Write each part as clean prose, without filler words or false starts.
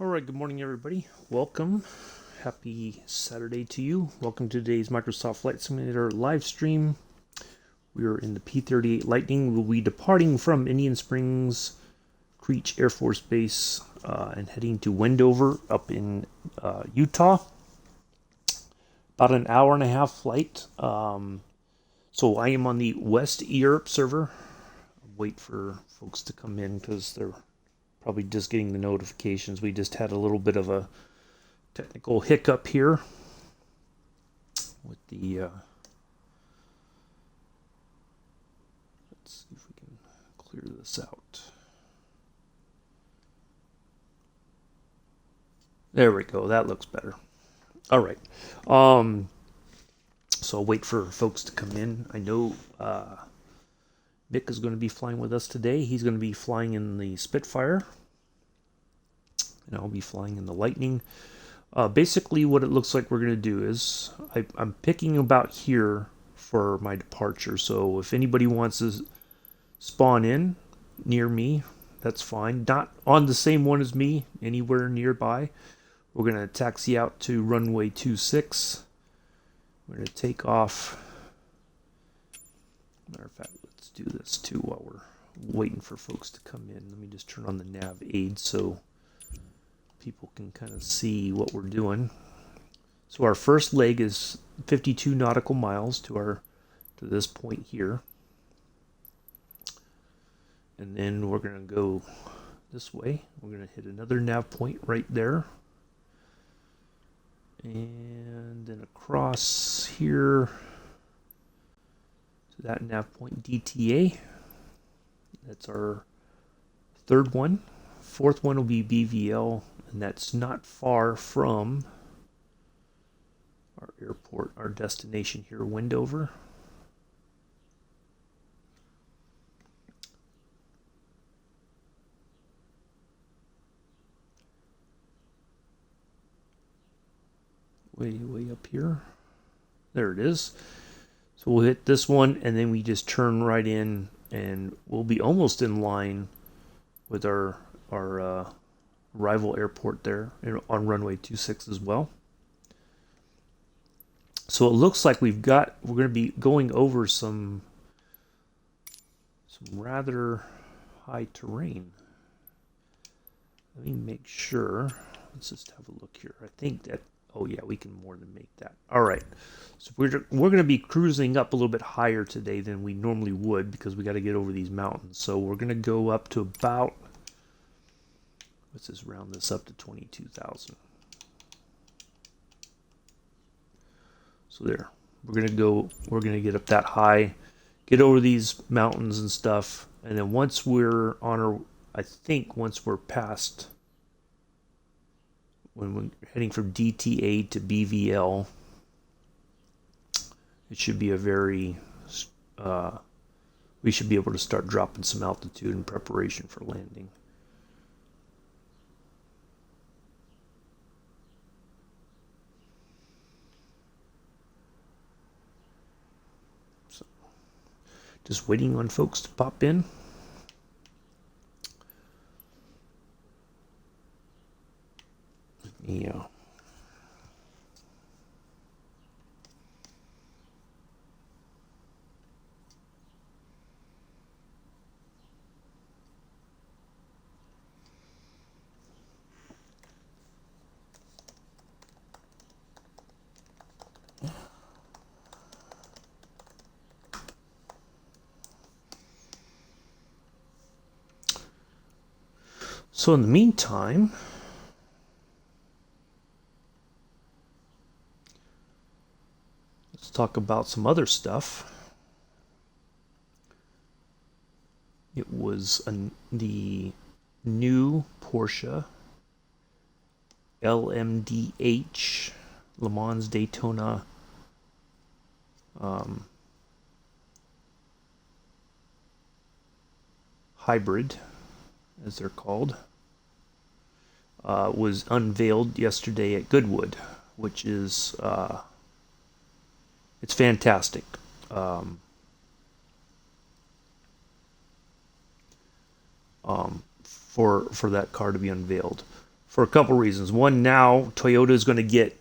All right, good morning, everybody. Welcome. Happy Saturday to you. Welcome to today's Microsoft Flight Simulator live stream. We are in the P-38 Lightning. We'll be departing from Indian Springs Creech Air Force Base and heading to Wendover up in Utah. About an hour and a half flight. So I am on the West Europe server. Wait for folks to come in because they're probably just getting the notifications. We just had a little bit of a technical hiccup here with the let's see if we can clear this out. There we go. That looks better. All right. So I'll wait for folks to come in. I know Mick is going to be flying with us today. He's going to be flying in the Spitfire, and I'll be flying in the Lightning. Basically, what it looks like we're going to do is I'm picking about here for my departure. So if anybody wants to spawn in near me, that's fine. Not on the same one as me, anywhere nearby. We're going to taxi out to runway 26. We're going to take off. Matter of fact, let's do this too while we're waiting for folks to come in. Let me just turn on the nav aid so people can kind of see what we're doing. So our first leg is 52 nautical miles to this point here. And then we're going to go this way. We're going to hit another nav point right there. And then across here to that nav point DTA. That's our third one. Fourth one will be BVL, and that's not far from our airport, our destination here, Wendover. Way up here. There it is. So we'll hit this one, and then we just turn right in, and we'll be almost in line with our rival airport there on runway 26 as well. So it looks like we're going to be going over some rather high terrain. Let me make sure. Let's just have a look here. I think that, oh yeah, we can more than make that. All right. So we're going to be cruising up a little bit higher today than we normally would because we got to get over these mountains. So we're going to go up to about, let's just round this up to 22,000. So there. We're going to get up that high, get over these mountains and stuff, and then once we're past, when we're heading from DTA to BVL, it should be we should be able to start dropping some altitude in preparation for landing. So, just waiting on folks to pop in. Yeah. So in the meantime, let's talk about some other stuff. It was the new Porsche LMDH Le Mans Daytona hybrid, as they're called, was unveiled yesterday at Goodwood, which is it's fantastic. For that car to be unveiled. for a couple reasons. One, now Toyota is going to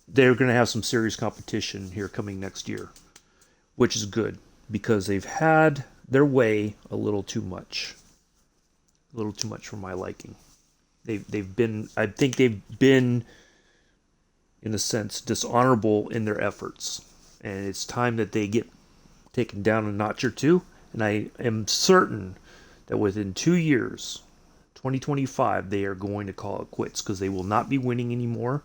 they're going to have some serious competition here coming next year, which is good because they've had their way a little too much for my liking. I think they've been, in a sense, dishonorable in their efforts, and it's time that they get taken down a notch or two. And I am certain that within 2 years, 2025, they are going to call it quits because they will not be winning anymore.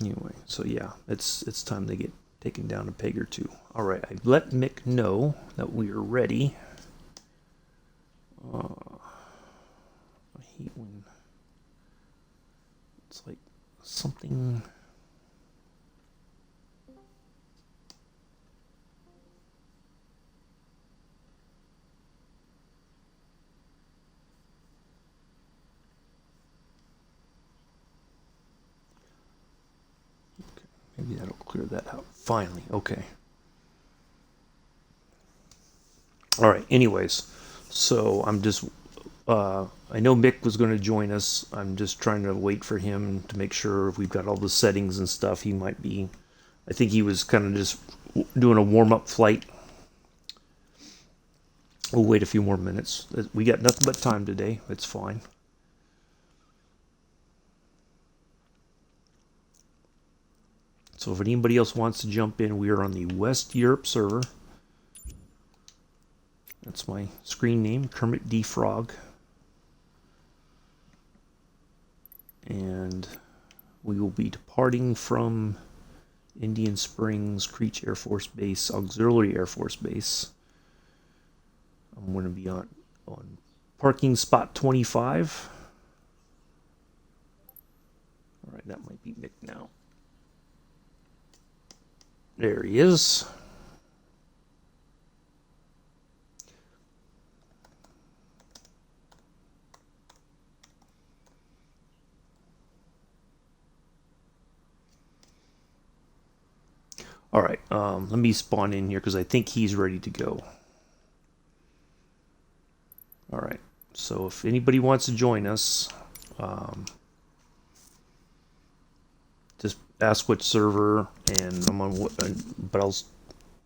Anyway, so yeah, it's time they get taken down a peg or two. All right, I let Mick know that we are ready. I hate when it's like something. Maybe that'll clear that out. Finally, okay. All right, anyways, so I'm just, I know Mick was going to join us. I'm just trying to wait for him to make sure if we've got all the settings and stuff. He might be, I think he was kind of just doing a warm-up flight. We'll wait a few more minutes. We got nothing but time today. It's fine. So if anybody else wants to jump in, we are on the West Europe server. That's my screen name, Kermit D. Frog. And we will be departing from Indian Springs, Creech Air Force Base, Auxiliary Air Force Base. I'm going to be on parking spot 25. All right, that might be Mick now. There he is. All right, let me spawn in here because I think he's ready to go. All right, so if anybody wants to join us, just ask which server, and I'm on. But I'll,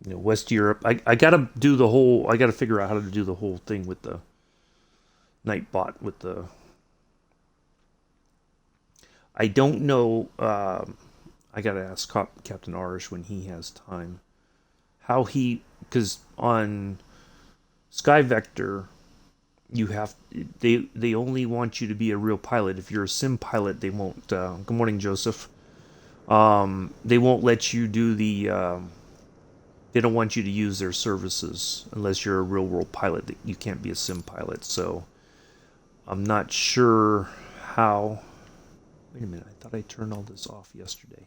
West Europe. I gotta do the whole. I gotta figure out how to do the whole thing with the Nightbot with the. I don't know. I gotta ask Captain Arish when he has time. How because on Sky Vector, you have they only want you to be a real pilot. If you're a sim pilot, they won't. Good morning, Joseph. They won't let you do the. They don't want you to use their services unless you're a real world pilot. You can't be a sim pilot. So I'm not sure how. Wait a minute. I thought I turned all this off yesterday.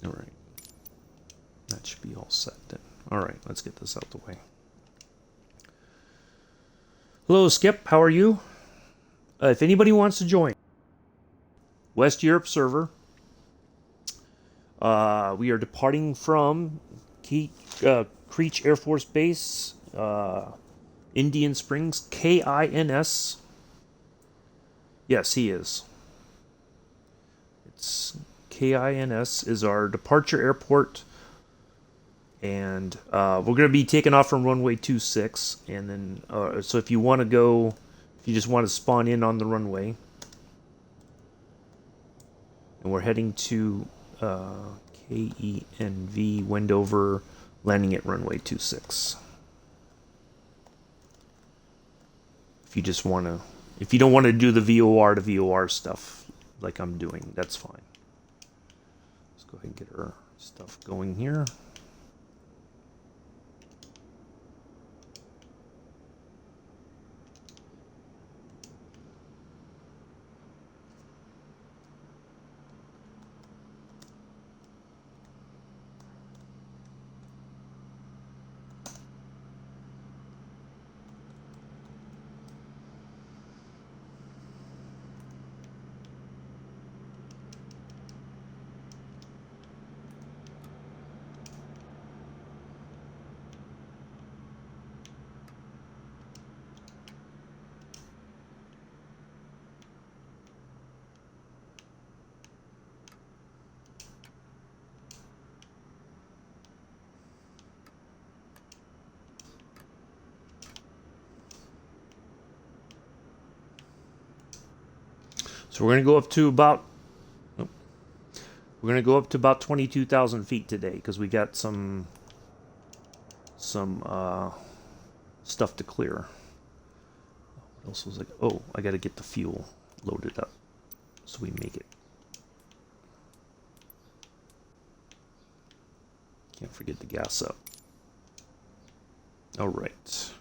All right. That should be all set then. All right, let's get this out the way. Hello, Skip. How are you? If anybody wants to join, West Europe server. We are departing from Creech Air Force Base, Indian Springs, KINS. Yes, he is. It's KINS is our departure airport. And we're going to be taking off from runway 26. And then, so if you want to go, if you just want to spawn in on the runway. And we're heading to KENV, Wendover, landing at runway 26. If you just want to, if you don't want to do the VOR to VOR stuff like I'm doing, that's fine. Let's go Go ahead and get our stuff going here. So we're going to go up to about 22,000 feet today because we got some stuff to clear. What else was like? Oh, I got to get the fuel loaded up so we make it. Can't forget the gas up. All right.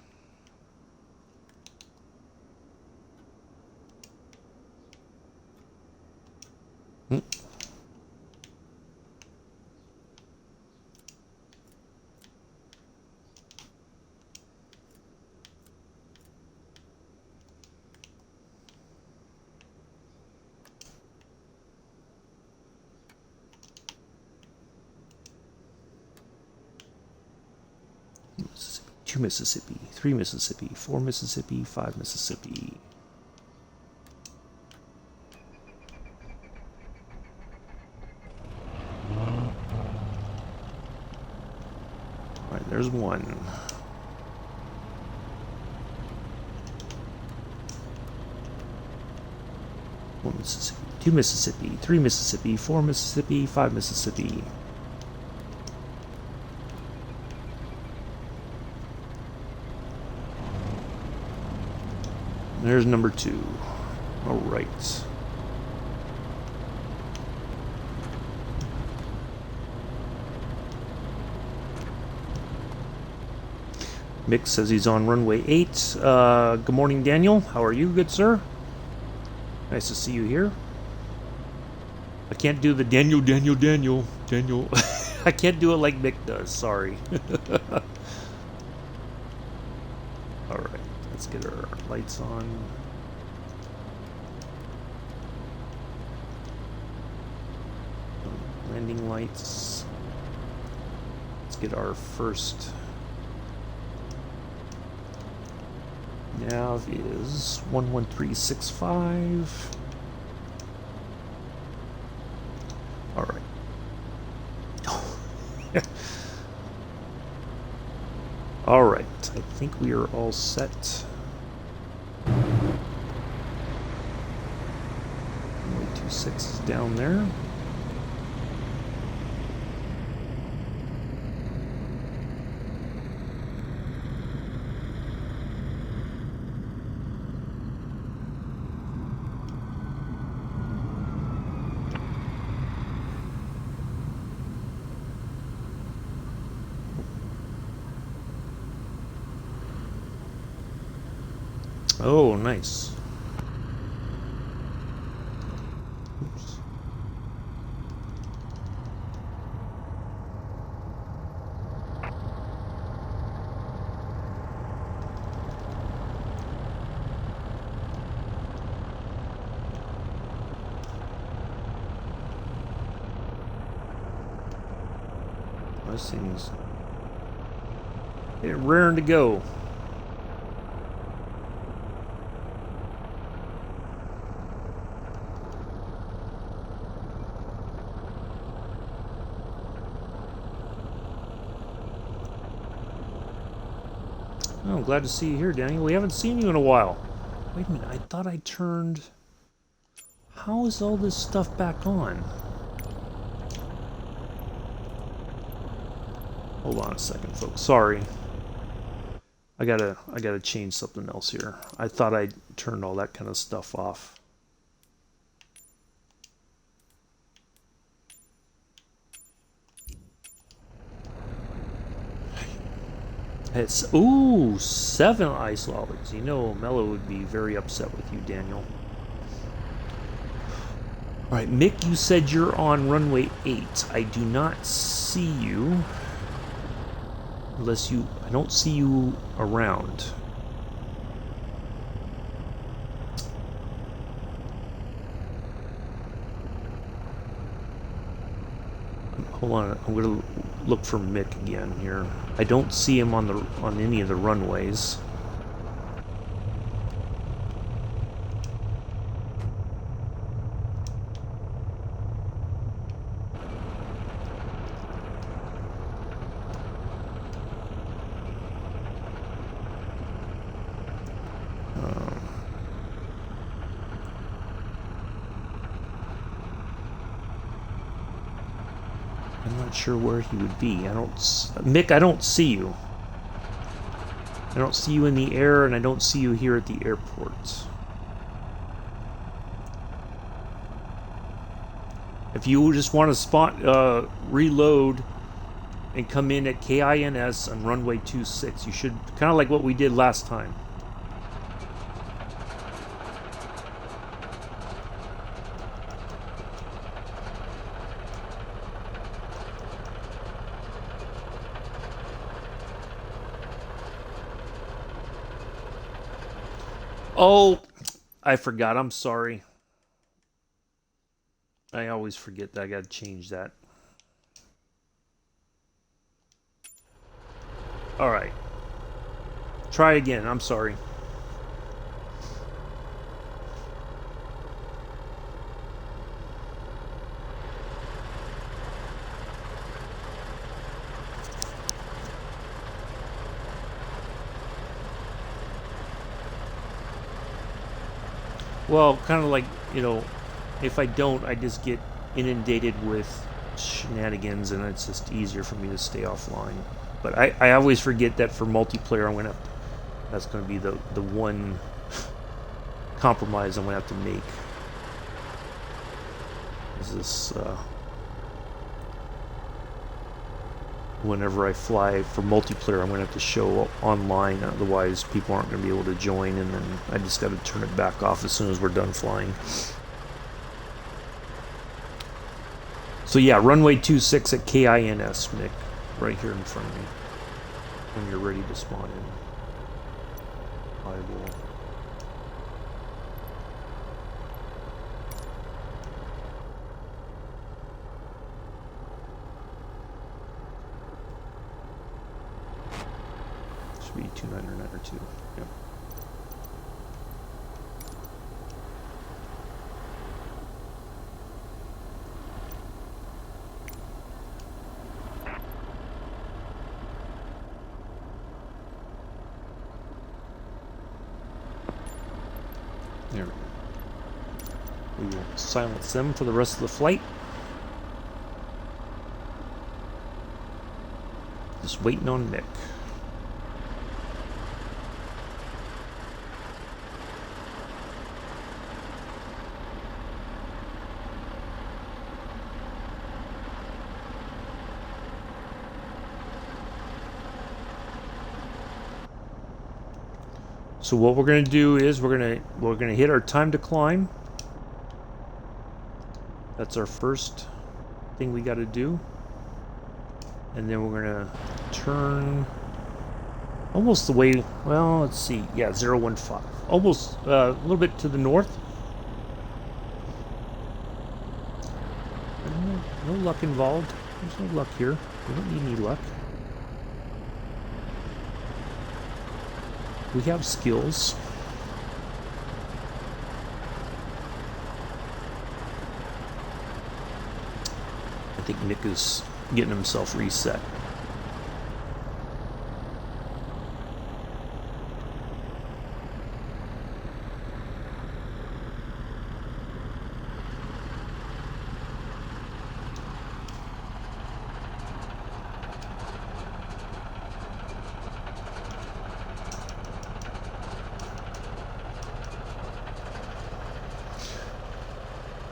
Mississippi, 2 Mississippi, 3 Mississippi, 4 Mississippi, 5 Mississippi. Alright, there's one. 1 Mississippi, 2 Mississippi, 3 Mississippi, 4 Mississippi, 5 Mississippi. There's number 2. All right. Mick says he's on runway 8. Good morning, Daniel. How are you, good sir? Nice to see you here. I can't do the Daniel. I can't do it like Mick does. Sorry. All right. Let's get our lights on. Landing lights. Let's get our first nav is 11365. All right. All right. I think we are all set. 26 is down there. Oh, nice. Oops. Those things, they're raring to go. Oh, I'm glad to see you here, Daniel. We haven't seen you in a while. Wait a minute, I thought I turned... How is all this stuff back on? Hold on a second, folks. Sorry. I gotta change something else here. I thought I turned all that kind of stuff off. It's, ooh, 7 ice lollies. You know Mello would be very upset with you, Daniel. Alright, Mick, you said you're on runway 8. I do not see you. Unless you... I don't see you around. Hold on, I'm gonna look for Mick again here. I don't see him on any of the runways. I'm not sure where he would be. Mick, I don't see you. I don't see you in the air, and I don't see you here at the airport. If you just want to reload and come in at KINS on runway 26, you should, kind of like what we did last time. Oh, I forgot. I'm sorry. I always forget that I gotta change that. Alright. Try again. I'm sorry. Well, kind of like, you know, if I don't, I just get inundated with shenanigans, and it's just easier for me to stay offline. But I always forget that for multiplayer, that's going to be the one compromise I'm going to have to make. Is this, whenever I fly for multiplayer, I'm going to have to show online, otherwise people aren't going to be able to join, and then I just got to turn it back off as soon as we're done flying. So yeah, runway 26 at KINS, Nick, right here in front of me, when you're ready to spawn in. I will... Should be 299 or 2. Yep. There we go. We will silence them for the rest of the flight. Just waiting on Nick. So what we're going to do is we're going to hit our time to climb. That's our first thing we got to do. And then we're going to turn almost the way, well, let's see. Yeah, 015. Almost a little bit to the north. No luck involved. There's no luck here. We don't need any luck. We have skills. I think Nick is getting himself reset.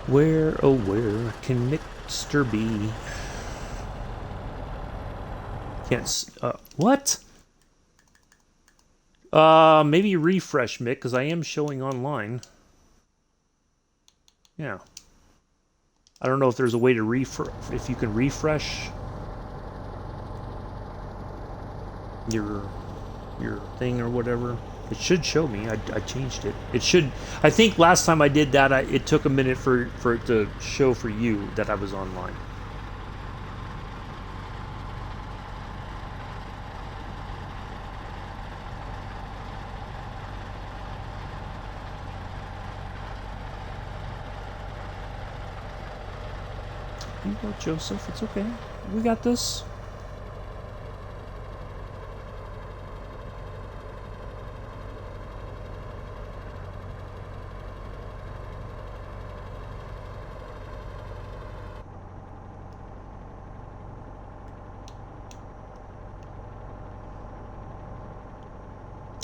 Where, oh where can Mr. be? Can't, what? Maybe refresh, Mick, because I am showing online. Yeah. I don't know if there's a way to if you can refresh your thing or whatever. It should show me. I changed it. It should. I think last time I did that, it took a minute for it to show for you that I was online. You go, Joseph. It's okay. We got this.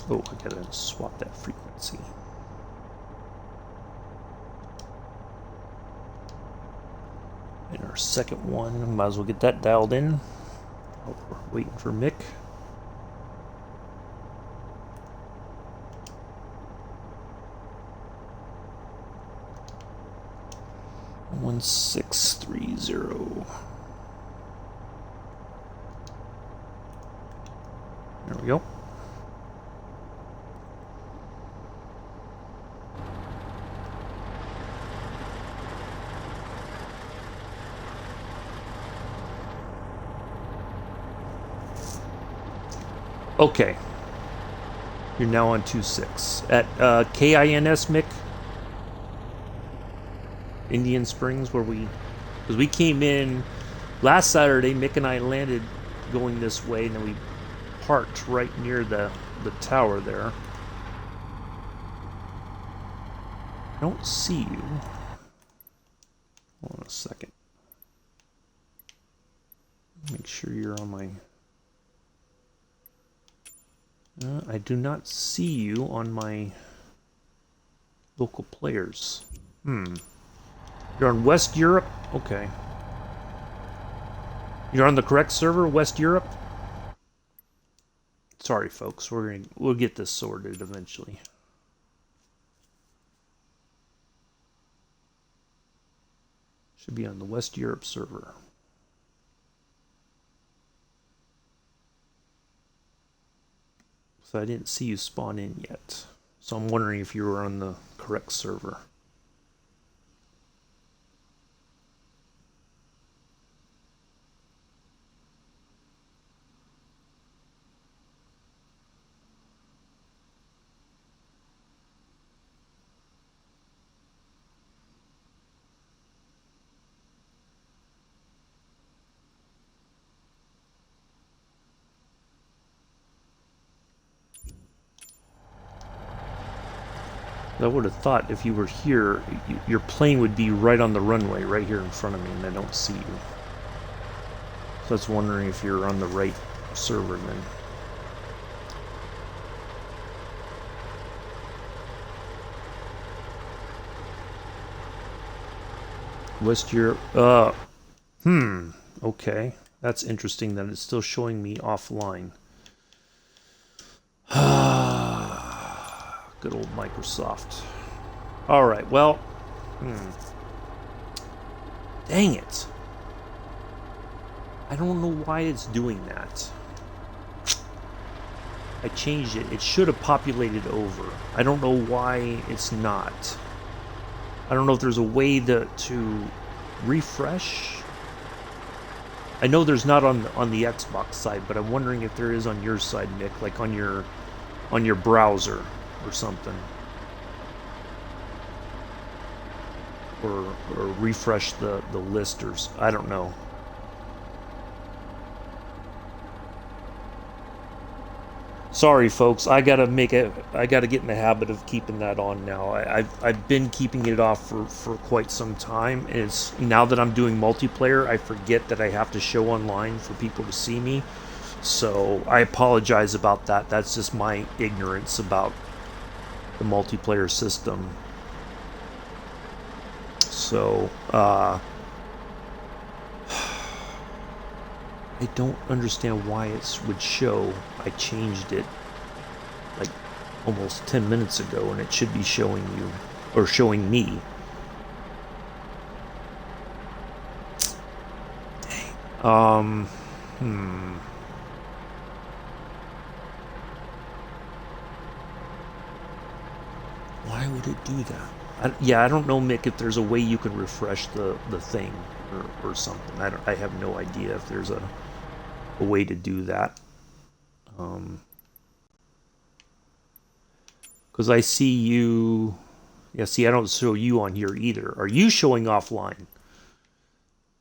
Oh, I gotta swap that frequency. And our second one, might as well get that dialed in. Oh, we're waiting for Mick. One 630. There we go. Okay. You're now on 2.6. At KINS, Mick? Indian Springs, where because we came in last Saturday, Mick and I landed going this way, and then we parked right near the tower there. I don't see you. Hold on a second. Make sure you're on my... I do not see you on my local players. You're on West Europe? Okay. You're on the correct server, West Europe? Sorry, folks. We'll get this sorted eventually. Should be on the West Europe server. So I didn't see you spawn in yet. So I'm wondering if you were on the correct server. I would have thought if you were here, your plane would be right on the runway, right here in front of me, and I don't see you. So I was wondering if you're on the right server then. West Europe. Okay. That's interesting that it's still showing me offline. Good old Microsoft. Alright, well. Dang it. I don't know why it's doing that. I changed it. It should have populated over. I don't know why it's not. I don't know if there's a way to refresh. I know there's not on the Xbox side, but I'm wondering if there is on your side, Nick, like on your browser or something. Or refresh the listers. I don't know. Sorry, folks. I gotta get in the habit of keeping that on now. I've been keeping it off for quite some time. And it's now that I'm doing multiplayer, I forget that I have to show online for people to see me. So I apologize about that. That's just my ignorance about the multiplayer system. So I don't understand why it would show. I changed it like almost 10 minutes ago, and it should be showing you, or showing me. Dang. Why would it do that? I don't know, Mick, if there's a way you can refresh the thing or something. I have no idea if there's a way to do that. Because I see you... Yeah, see, I don't show you on here either. Are you showing offline?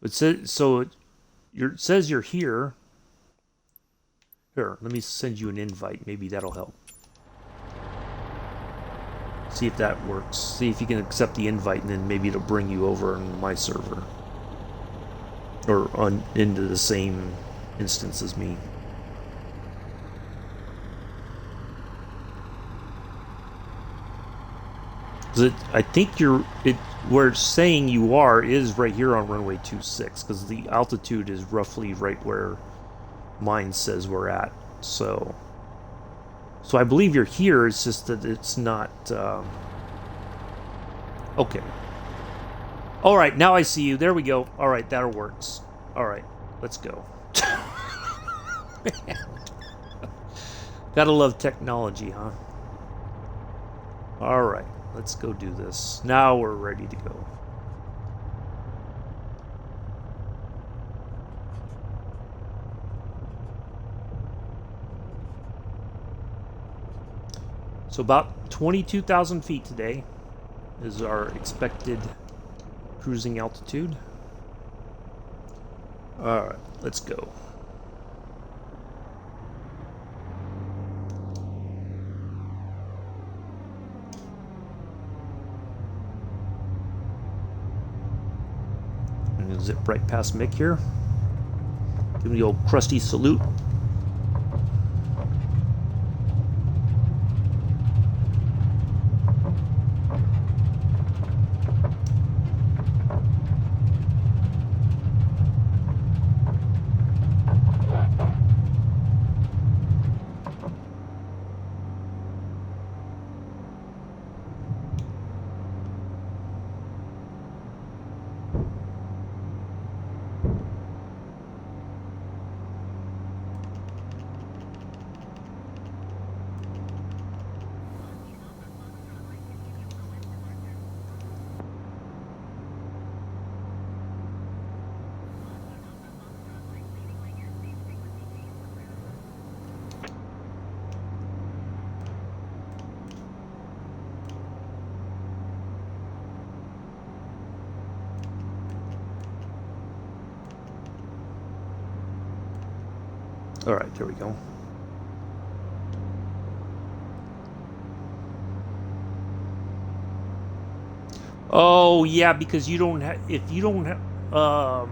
It says, so it says you're here. Here, let me send you an invite. Maybe that'll help. See if that works. See if you can accept the invite, and then maybe it'll bring you over on my server. Or into the same instance as me. I think where it's saying you are is right here on runway 26, because the altitude is roughly right where mine says we're at. So I believe you're here. It's just that it's not. Okay. All right, now I see you. There we go. All right, that works. All right, let's go. Gotta love technology, huh? All right. Let's go do this. Now we're ready to go. So about 22,000 feet today is our expected cruising altitude. All right, let's go. Zip right past Mick here. Give him the old crusty salute. All right, there we go. Oh yeah, because you don't have. If you don't have,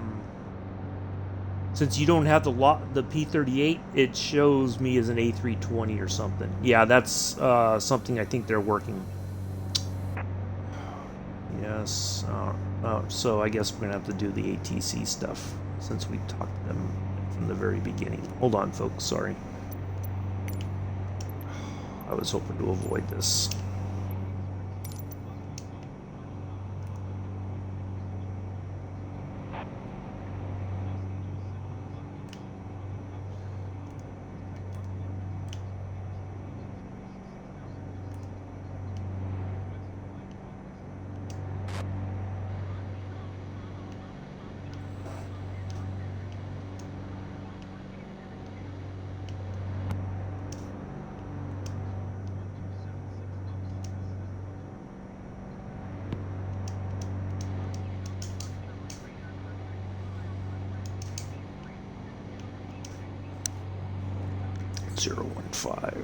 since you don't have the P-38, it shows me as an A320 or something. Yeah, that's something I think they're working. Yes. So I guess we're gonna have to do the ATC stuff since we talked to them from the very beginning. Hold on, folks. Sorry. I was hoping to avoid this. Zero 1-5.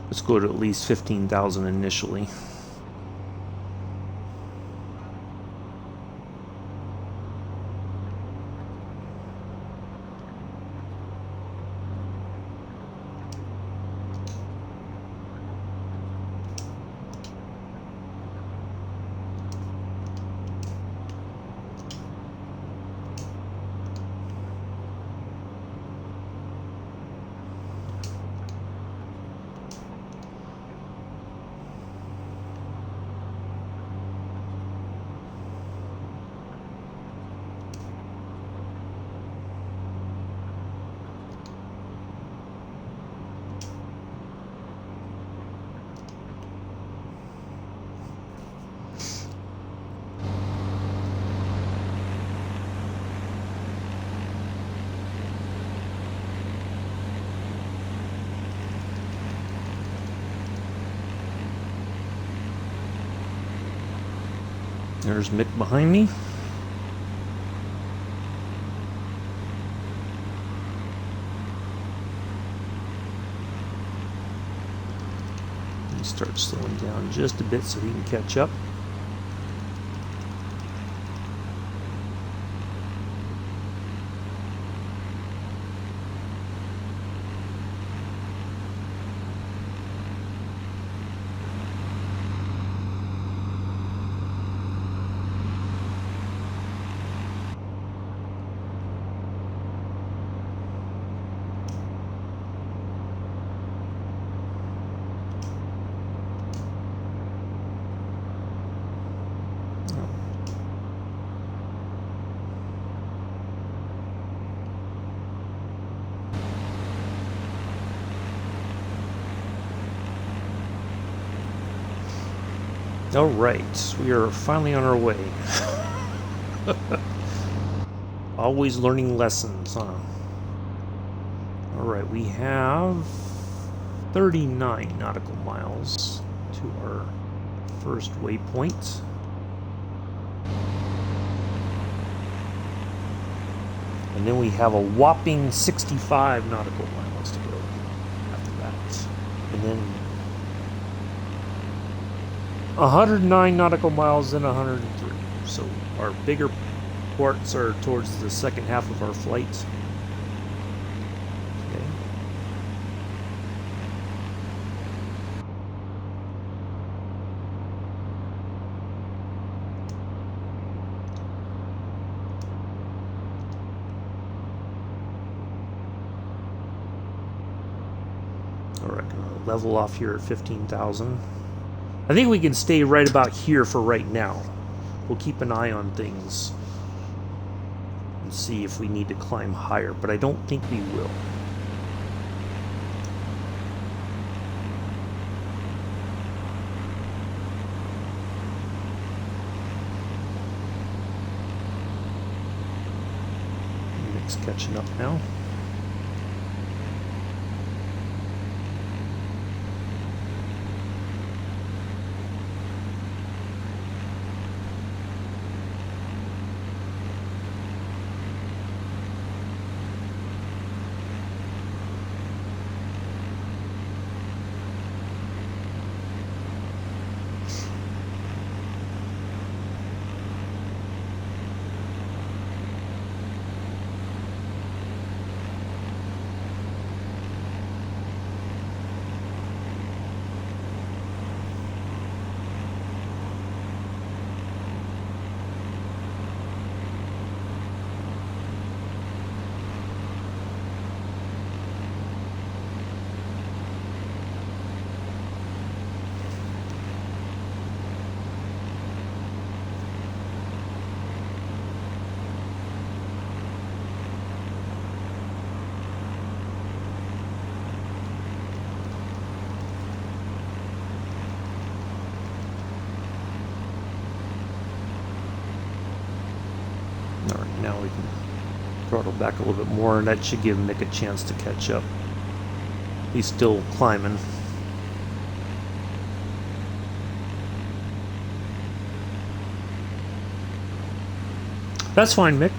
Let's go to at least 15,000 initially. There's Mick behind me. He starts slowing down just a bit so he can catch up. All right, we are finally on our way. Always learning lessons, huh? All right, we have 39 nautical miles to our first waypoint. And then we have a whopping 65 nautical miles to go after that. And then 109 nautical miles and 103. So our bigger ports are towards the second half of our flight. Okay. All right, gonna level off here at 15,000. I think we can stay right about here for right now. We'll keep an eye on things and see if we need to climb higher, but I don't think we will. Nick's catching up now. Alright, now we can throttle back a little bit more, and that should give Mick a chance to catch up. He's still climbing. That's fine, Mick.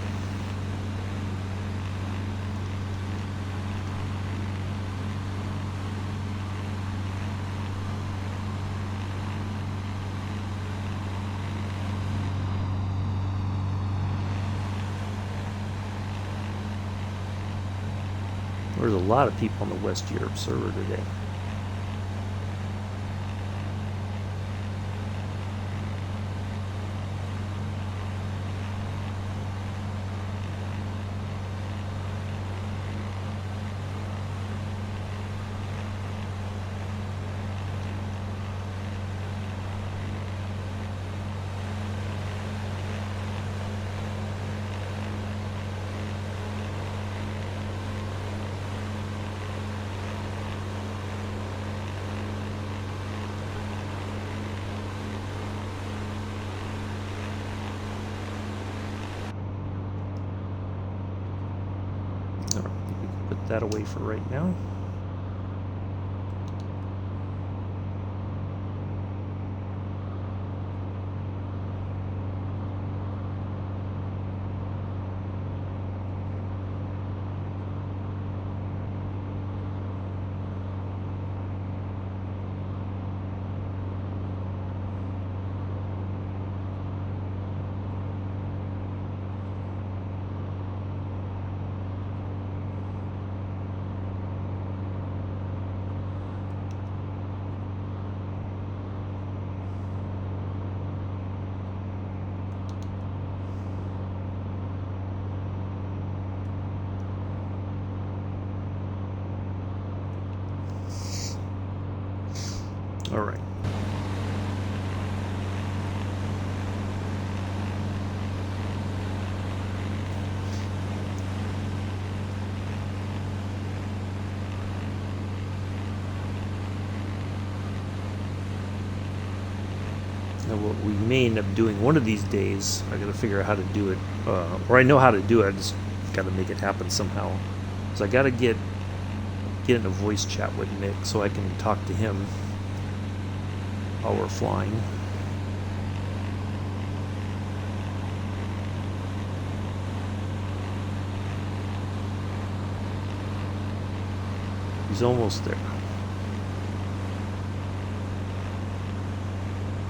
There's a lot of people on the West Europe server today. That away for right now. All right. Now what we may end up doing one of these days, I gotta figure out how to do it, or I know how to do it, I just gotta make it happen somehow. So I gotta get in a voice chat with Mick so I can talk to him while we're flying. He's almost there.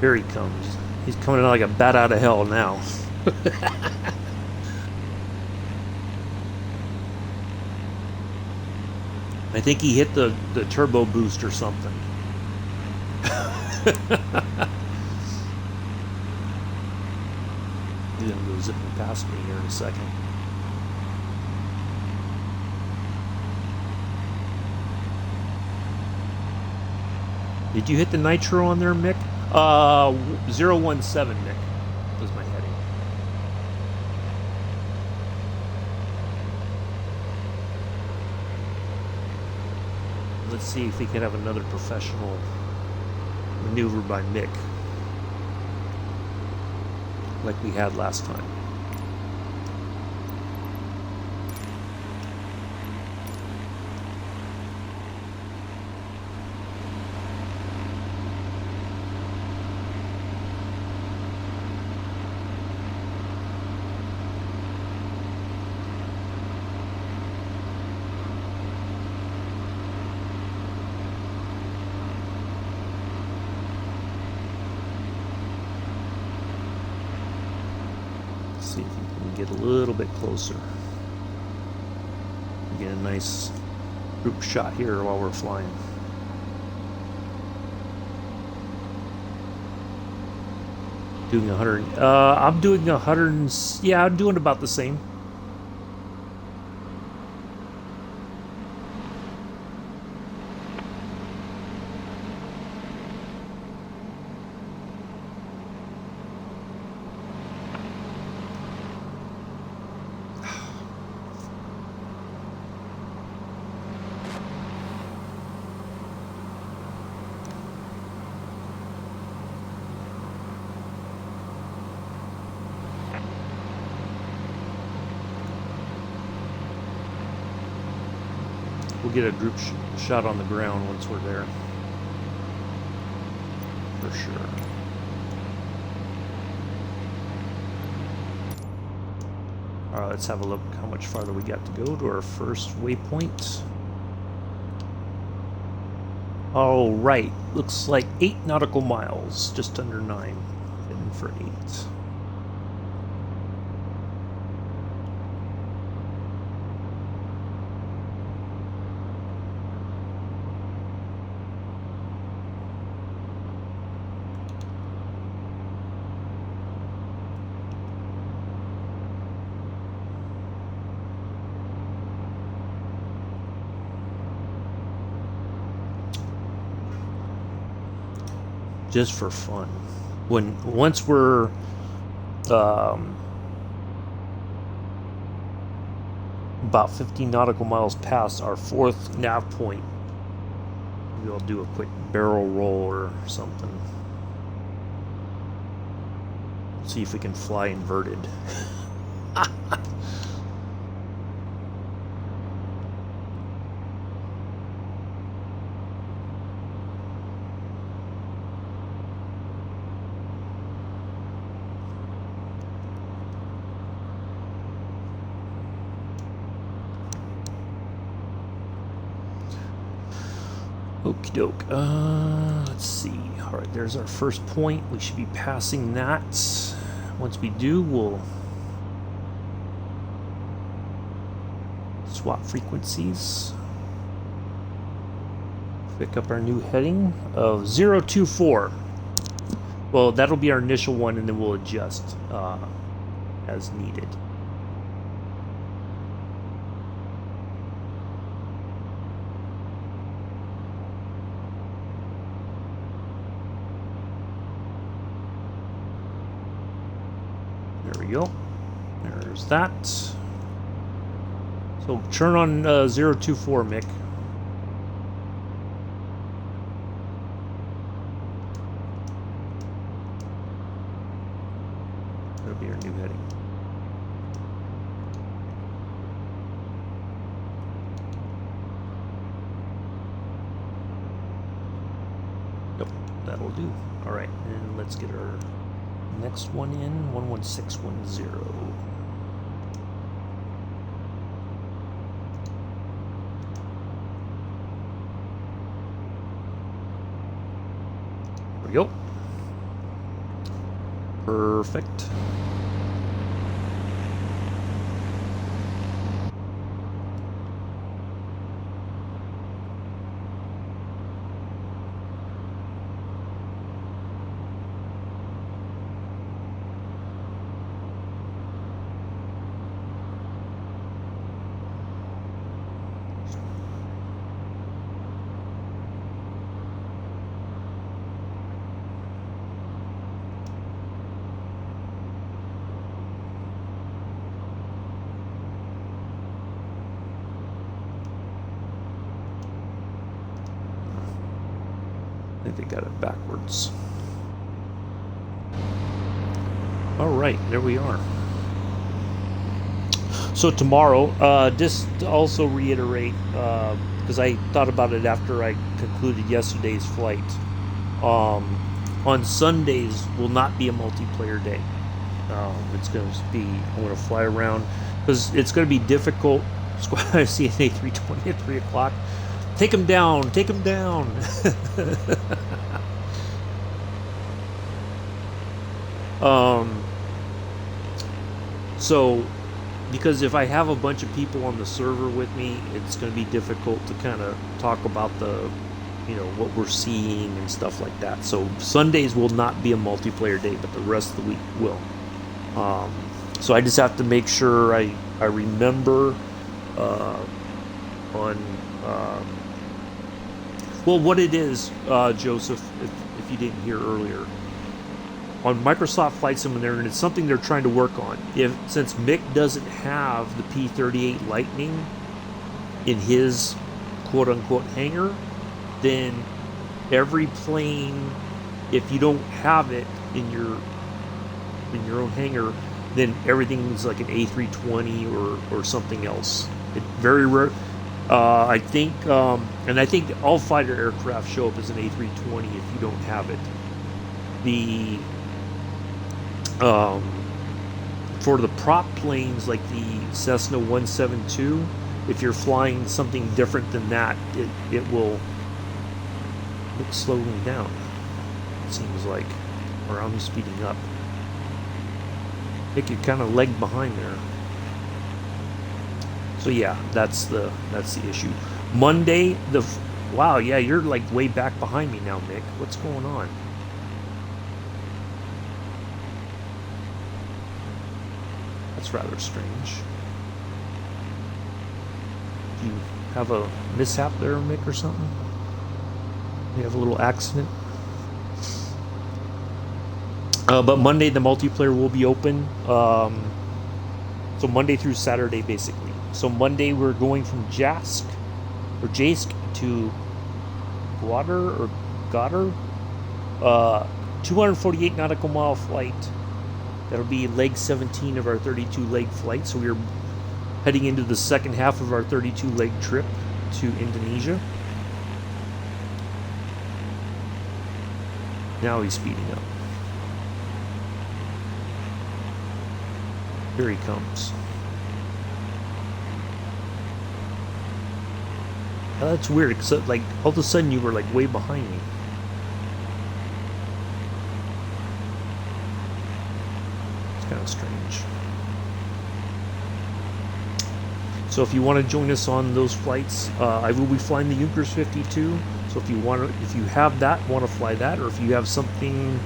Here he comes. He's coming in like a bat out of hell now. I think he hit the turbo boost or something. He's gonna go zipping past me here in a second. Did you hit the nitro on there, Mick? 017, Mick, was my heading. Let's see if we can have another professional maneuver by Mick, like we had last time. See if you can get a little bit closer. Get a nice group shot here while we're flying. Doing 100. I'm doing 100. Yeah, I'm doing about the same. We'll get a group shot on the ground once we're there. For sure. Alright, let's have a look how much farther we got to go to our first waypoint. All right, looks like 8 nautical miles, just under 9. Heading for 8. just for fun. Once we're about 15 nautical miles past our 4th nav point, maybe I'll do a quick barrel roll or something. See if we can fly inverted. Okie doke. Let's see. Alright, there's our first point. We should be passing that. Once we do, we'll swap frequencies. Pick up our new heading of 024. Well, that'll be our initial one, and then we'll adjust as needed. There we go. There's that. So turn on 024, Mick. That'll be our new heading. Yep, that'll do. All right, and let's get our next one in, 11610. There we go. Perfect. I think they got it backwards. All right, there we are. So tomorrow, just to also reiterate, because I thought about it after I concluded yesterday's flight, on Sundays will not be a multiplayer day. It's going to be, I'm going to fly around, because it's going to be difficult. I see an A320 at 3 o'clock. Take him down, take him down. So, because if I have a bunch of people on the server with me, it's going to be difficult to kind of talk about the, what we're seeing and stuff like that. So Sundays will not be a multiplayer day, but the rest of the week will. So I just have to make sure I remember what it is, Joseph, if you didn't hear earlier. On Microsoft Flight Simulator, and it's something they're trying to work on. Since Mick doesn't have the P-38 Lightning in his quote-unquote hangar, then every plane, if you don't have it in your own hangar, then everything's like an A320 or something else. It very rare. I think all fighter aircraft show up as an A320 if you don't have it. For the prop planes like the Cessna 172, if you're flying something different than that, it will slow me down. It seems like, or I'm speeding up. I think you're kind of lagged behind there. So yeah, that's the issue. Monday, wow, yeah, you're like way back behind me now, Mick. What's going on? That's rather strange. Do you have a mishap there, Mick, or something? You have a little accident? But Monday the multiplayer will be open. So Monday through Saturday, basically. So Monday we're going from Jask to Goddard. 248 nautical mile flight. That'll be leg 17 of our 32 leg flight. So we're heading into the second half of our 32 leg trip to Indonesia. Now he's speeding up. Here he comes. Now that's weird, because like all of a sudden you were like way behind me. It's kind of strange. So if you want to join us on those flights, I will be flying the Junkers 52. So if you have that, want to fly that, or if you have something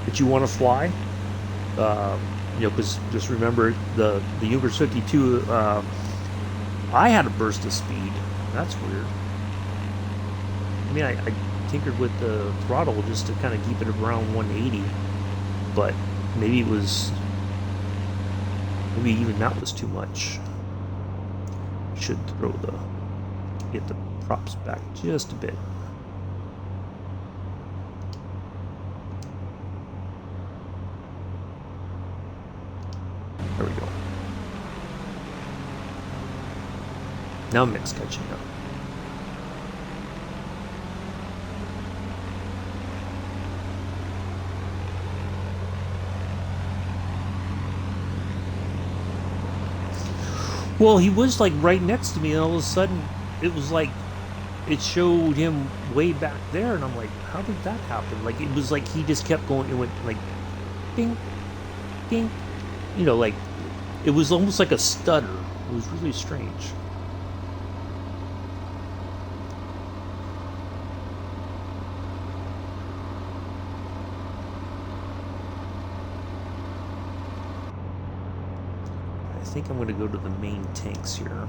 that you want to fly, because just remember the Junkers 52. I had a burst of speed. That's weird. I mean, I tinkered with the throttle just to kind of keep it around 180, but maybe even that was too much. Should get the props back just a bit. There we go. Now Mick's catching up. Well, he was like right next to me, and all of a sudden it was like it showed him way back there, and I'm like, how did that happen? Like it was like he just kept going. It went like ding, ding, like it was almost like a stutter. It was really strange. I think I'm going to go to the main tanks here.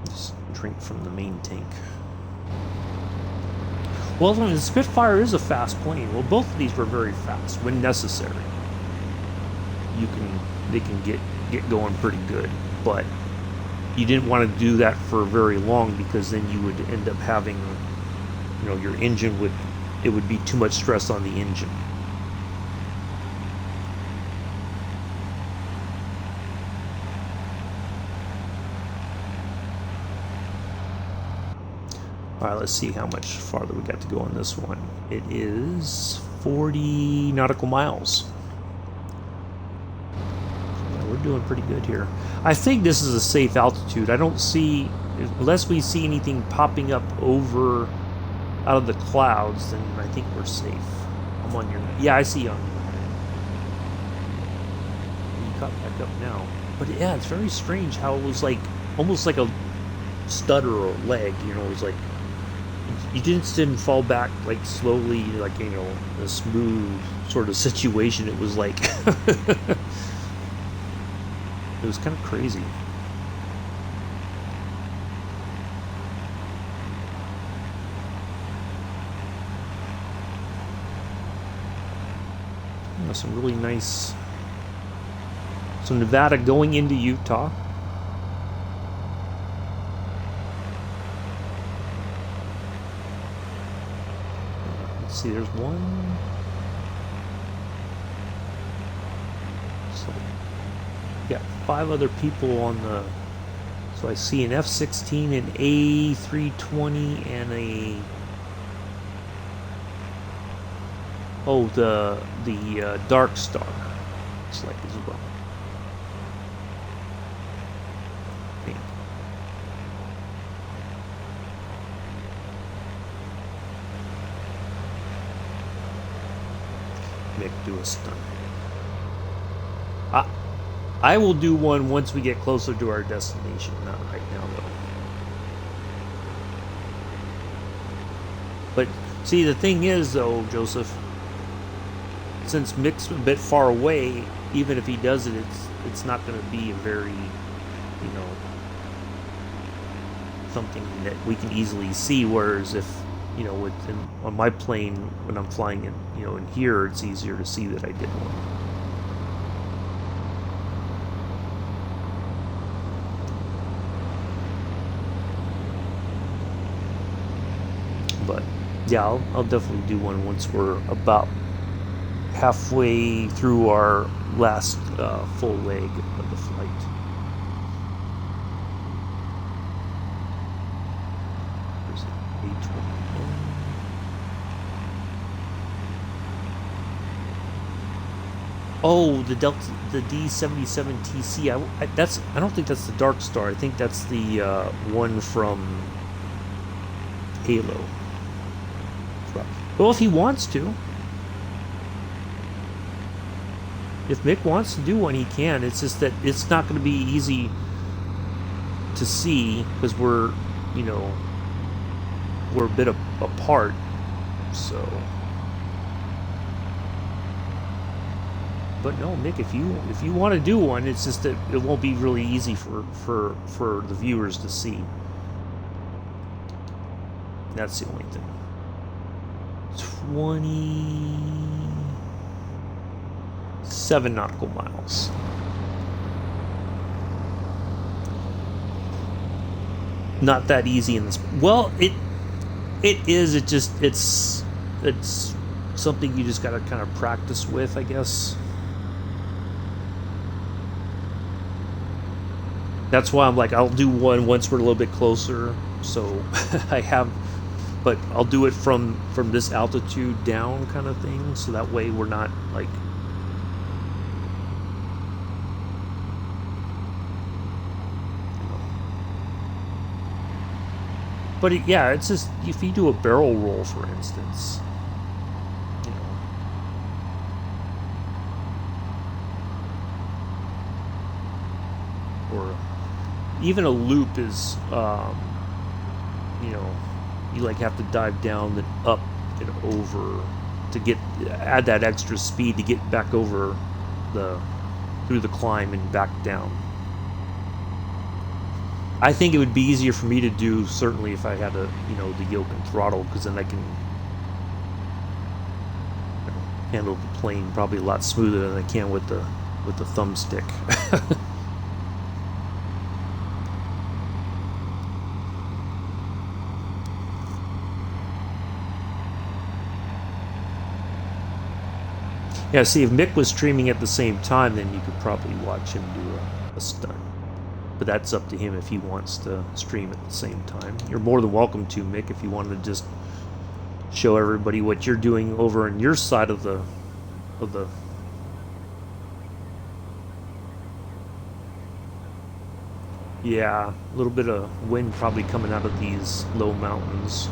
Just drink from the main tank. Well, the Spitfire is a fast plane. Well, both of these were very fast when necessary. They can get going pretty good, but you didn't want to do that for very long, because then you would end up having, your engine it would be too much stress on the engine. All right, let's see how much farther we got to go on this one. It is 40 nautical miles. We're doing pretty good here. I think this is a safe altitude. I don't see, unless we see anything popping up out of the clouds, then I think we're safe. I'm on your, yeah, I see you on. You caught back up now. But yeah, it's very strange how it was like, almost like a stutter or leg, it was like, you didn't fall back like slowly, like, a smooth sort of situation. It was like, it was kind of crazy. Some really nice. So Nevada going into Utah. Let's see, there's one. So, yeah, 5 other people on the. So I see an F-16, an A320, and a. Oh, the Dark Star. It's like as well. Pink. Mick, do a stunt. I will do one once we get closer to our destination. Not right now, though. But see, the thing is, though, Joseph, since Mick's a bit far away, even if he does it, it's not going to be a very, something that we can easily see. Whereas if, on my plane when I'm flying in here, it's easier to see that I did one. But yeah, I'll definitely do one once we're about halfway through our last full leg of the flight. Where's it? A21. Oh, the D77TC. I don't think that's the Dark Star. I think that's the one from Halo. Well, if he wants to. If Mick wants to do one, he can. It's just that it's not going to be easy to see because we're a bit apart. So, but no, Mick, if you want to do one, it's just that it won't be really easy for the viewers to see. That's the only thing. 27 nautical miles. Not that easy in this. Well, it is. It's something you just got to kind of practice with, I guess. That's why I'm like, I'll do one once we're a little bit closer. So I have. But I'll do it from this altitude down kind of thing, so that way we're not like... But yeah, it's just, if you do a barrel roll, for instance, or even a loop is, you like have to dive down and up and over to add that extra speed to get back over through the climb and back down. I think it would be easier for me to do, certainly, if I had the yoke and throttle, because then I can handle the plane probably a lot smoother than I can with the thumbstick. Yeah, see, if Mick was streaming at the same time, then you could probably watch him do a stunt. But that's up to him if he wants to stream at the same time. You're more than welcome to, Mick, if you wanted to just show everybody what you're doing over on your side of the... Yeah, a little bit of wind probably coming out of these low mountains.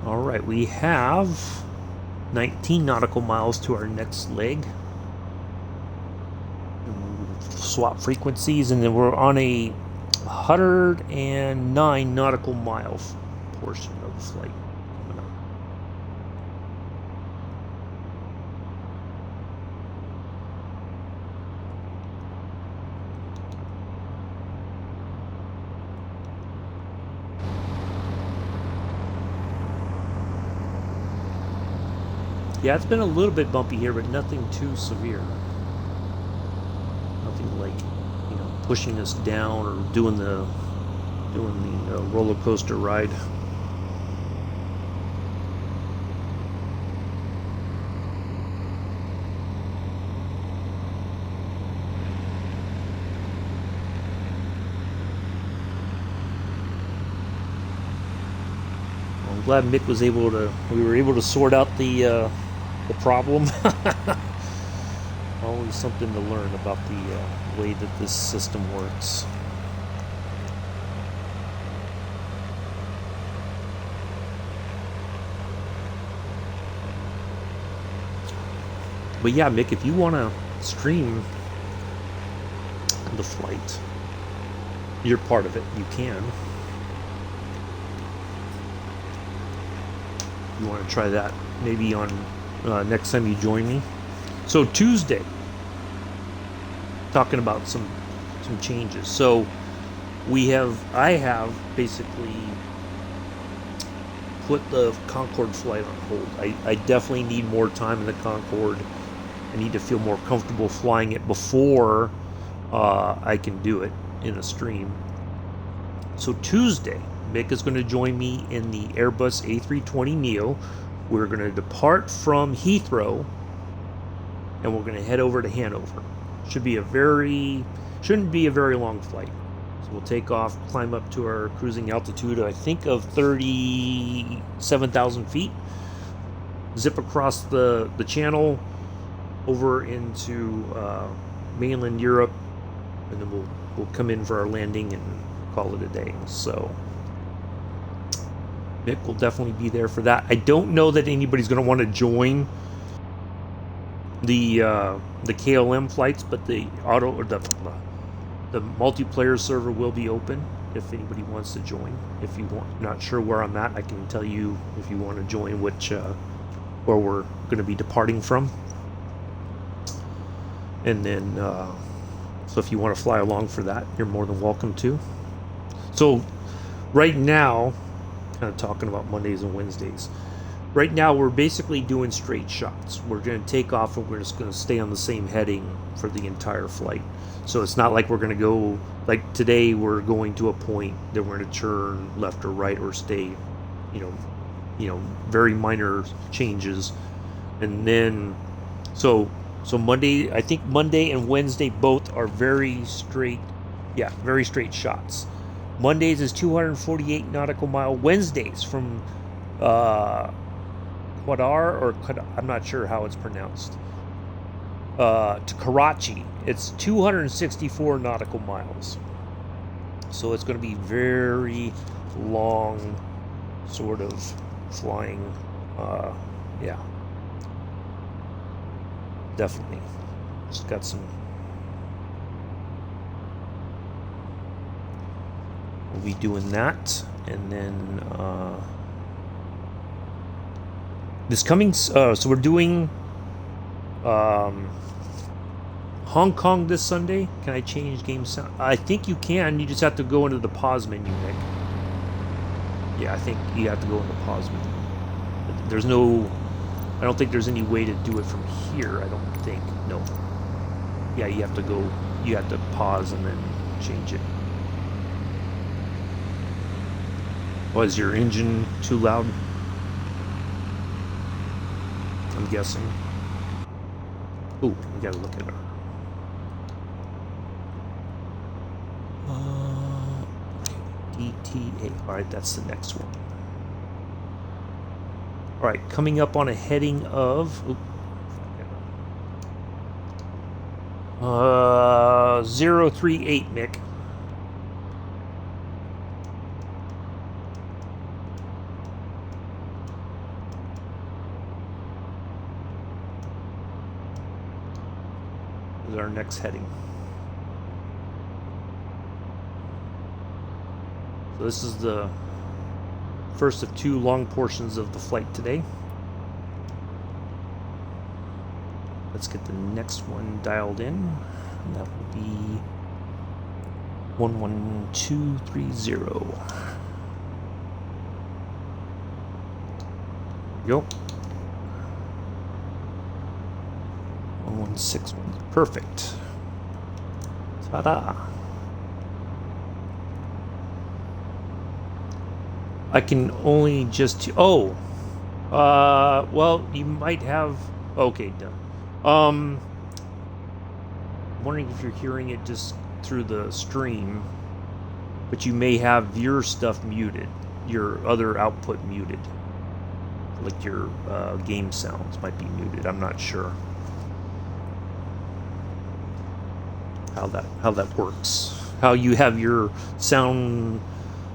Alright, we have 19 nautical miles to our next leg. Swap frequencies, and then we're on a 109 nautical mile portion of the flight coming up. Yeah, it's been a little bit bumpy here, but nothing too severe. Nothing like, pushing us down or doing the roller coaster ride. I'm glad Mick was able to. We were able to sort out the problem. Always something to learn about the way that this system works. But yeah, Mick, if you want to stream the flight, you're part of it. You can. You want to try that maybe on next time you join me. So Tuesday, talking about some changes. So I have basically put the Concorde flight on hold. I definitely need more time in the Concorde. I need to feel more comfortable flying it before I can do it in a stream. So Tuesday, Mick is going to join me in the Airbus A320neo. We're going to depart from Heathrow, and we're going to head over to Hanover. Shouldn't be a very long flight. So we'll take off, climb up to our cruising altitude, I think of 37,000 feet, zip across the channel over into mainland Europe, and then we'll come in for our landing and call it a day. So Mick will definitely be there for that. I don't know that anybody's going to want to join the KLM flights, but the multiplayer server will be open if anybody wants to join. If you want, not sure where I'm at, I can tell you if you want to join which where we're going to be departing from. And then so if you want to fly along for that, you're more than welcome to. So right now, kind of talking about Mondays and Wednesdays. Right now, we're basically doing straight shots. We're going to take off and we're just going to stay on the same heading for the entire flight. So it's not like we're going to go, like today we're going to a point that we're going to turn left or right or stay, you know, very minor changes. And then, so Monday, I think Monday and Wednesday both are very straight shots. Mondays is 248 nautical mile. Wednesdays from Quadar, I'm not sure how it's pronounced, to Karachi, it's 264 nautical miles. So it's going to be very long sort of flying. Yeah, definitely. Just got some. We'll be doing that, and then this coming. So we're doing Hong Kong this Sunday. Can I change game sound? I think you can. You just have to go into the pause menu, Nick. Yeah, I think you have to go in the pause menu. There's no. I don't think there's any way to do it from here. I don't think. No. Yeah, you have to go. You have to pause and then change it. Was your engine too loud? I'm guessing. Ooh, we gotta look at her. DTA. Alright, that's the next one. Alright, coming up on a heading of 038, Mick. Is our next heading. So this is the first of two long portions of the flight today. Let's get the next one dialed in. And that will be 11230. Go. 1161. Perfect. Ta-da. I can only just... well, you might have... Okay, done. I'm wondering if you're hearing it just through the stream, but you may have your stuff muted, your other output muted. Like your game sounds might be muted. I'm not sure how that works. How you have your sound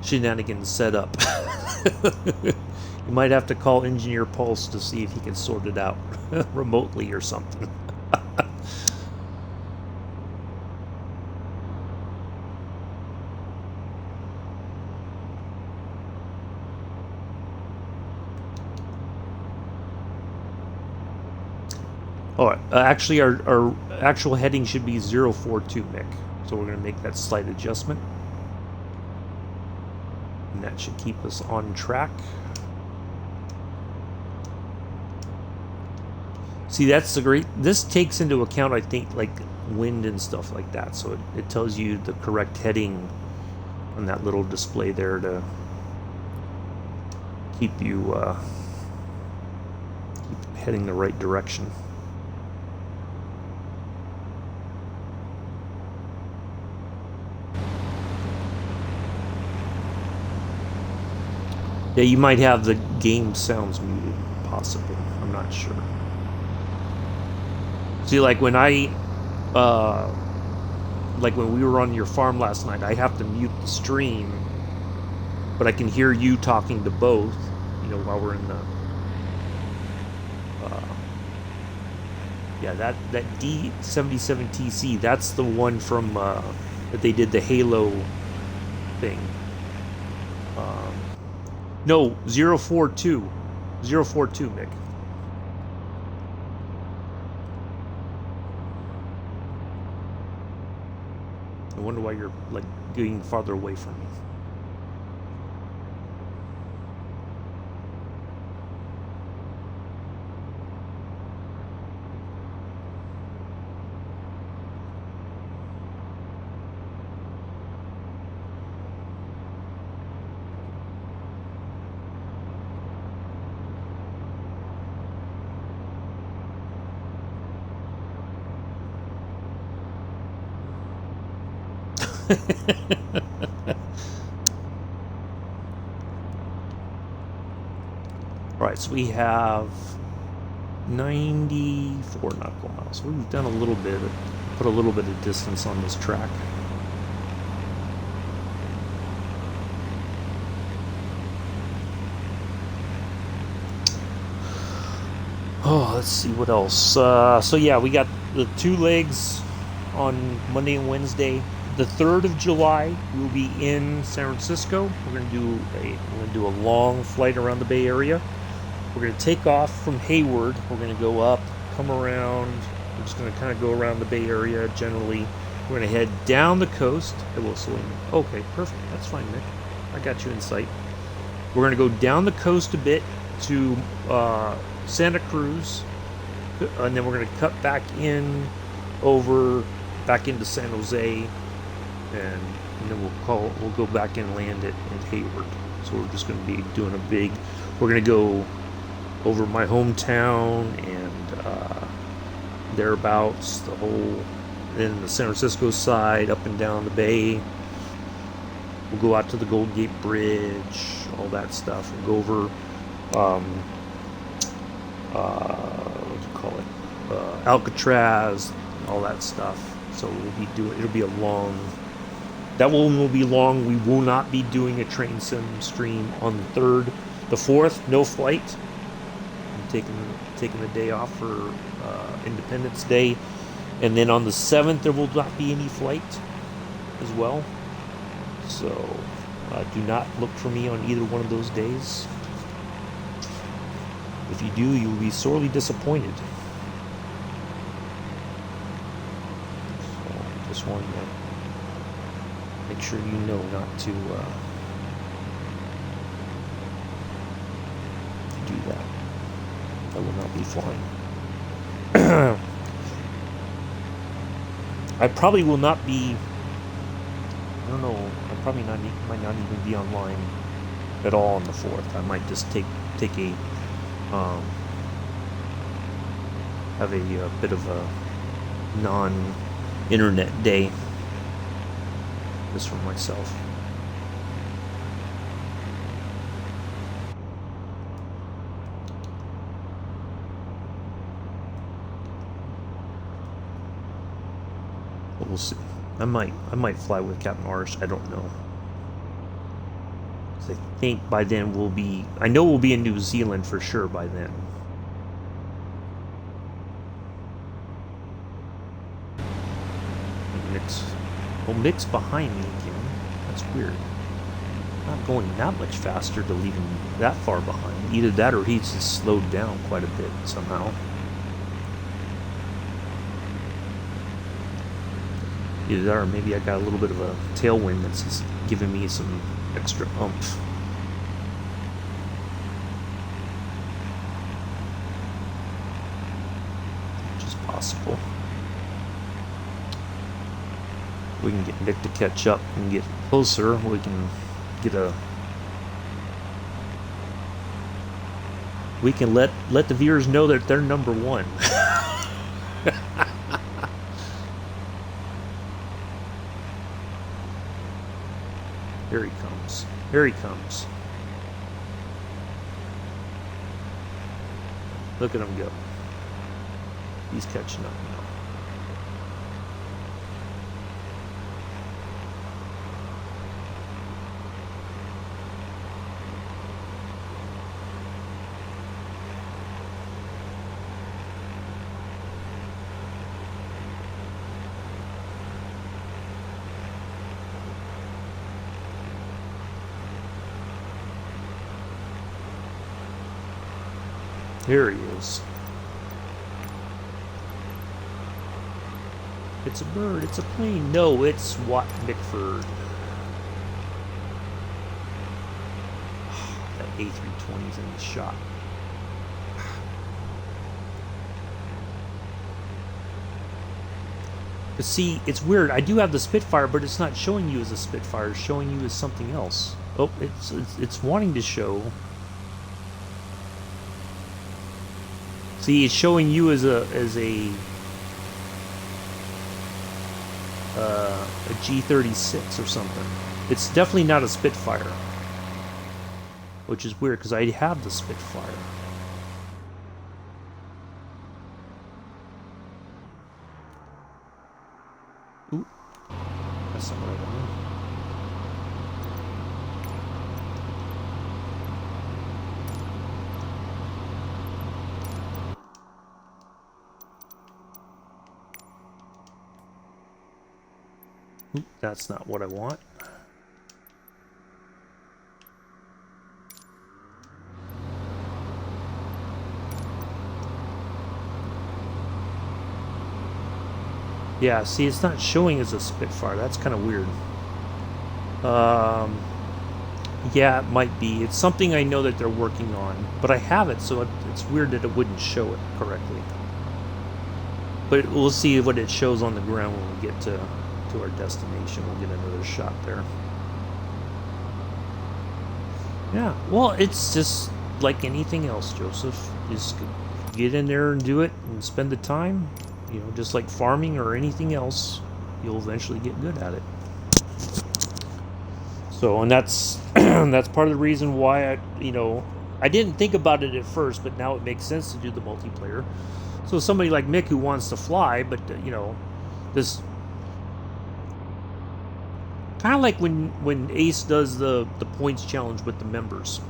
shenanigans set up. You might have to call Engineer Pulse to see if he can sort it out remotely or something. Oh, actually, our actual heading should be 042, Mick. So we're going to make that slight adjustment. And that should keep us on track. See, that's the great... This takes into account, I think, like wind and stuff like that. So it tells you the correct heading on that little display there to keep you keep heading the right direction. Yeah, you might have the game sounds muted, possibly. I'm not sure. See, like when like when we were on your farm last night, I have to mute the stream, but I can hear you talking to both, you know, while we're in the... yeah, that D77TC, that's the one from, that they did the Halo thing. No, 042. 042, Mick. I wonder why you're, like, getting farther away from me. Alright, so we have 94 nautical miles. We've done a little bit, put a little bit of distance on this track. Oh, let's see what else. So yeah, we got the 2 legs on Monday and Wednesday. The 3rd of July, we'll be in San Francisco. We're going to do a long flight around the Bay Area. We're going to take off from Hayward. We're going to go up, come around. We're just going to kind of go around the Bay Area generally. We're going to head down the coast. Okay, perfect. That's fine, Nick. I got you in sight. We're going to go down the coast a bit to Santa Cruz, and then we're going to cut back in back into San Jose. And then we'll go back and land at Hayward. So we're just going to be doing we're going to go over my hometown and thereabouts, then the San Francisco side, up and down the bay. We'll go out to the Golden Gate Bridge, all that stuff. We'll go over, what do you call it, Alcatraz, all that stuff. So it'll be a long... That one will be long. We will not be doing a train sim stream on the 3rd. The 4th, no flight. I'm taking the day off for Independence Day. And then on the 7th, there will not be any flight as well. So do not look for me on either one of those days. If you do, you will be sorely disappointed. So just wanted to make sure you know not to do that. I will not be flying. I probably will not be... I don't know. I probably might not even be online at all on the 4th. I might just take a have a bit of a non-internet day. This for myself. But we'll see. I might fly with Captain Arsh. I don't know. I think by then we'll be... I know we'll be in New Zealand for sure by then. Mick's behind me again. That's weird. Not going that much faster to leave him that far behind. Either that or he's just slowed down quite a bit somehow. Either that or maybe I got a little bit of a tailwind that's just giving me some extra oomph. Which is possible. We can get Mick to catch up and get closer. We can get a... We can let the viewers know that they're number one. Here he comes. Here he comes. Look at him go. He's catching up now. Here he is. It's a bird, it's a plane. No, it's Watmickford. That A320's in the shot. But see, it's weird. I do have the Spitfire, but it's not showing you as a Spitfire. It's showing you as something else. Oh, it's wanting to show. See, it's showing you as a G-36 or something. It's definitely not a Spitfire, which is weird because I have the Spitfire. Ooh, that's not what I wanted. Oop, that's not what I want. Yeah, see, it's not showing as a Spitfire. That's kind of weird. Yeah, it might be. It's something I know that they're working on, but I have it, so it's weird that it wouldn't show it correctly. But we'll see what it shows on the ground when we get to our destination. We'll get another shot there. Yeah, well, it's just like anything else, Joseph. Just get in there and do it and spend the time. You know, just like farming or anything else, you'll eventually get good at it. So, and that's that's part of the reason why I didn't think about it at first, but now it makes sense to do the multiplayer. So somebody like Mick who wants to fly, but this kind of like when Ace does the points challenge with the members.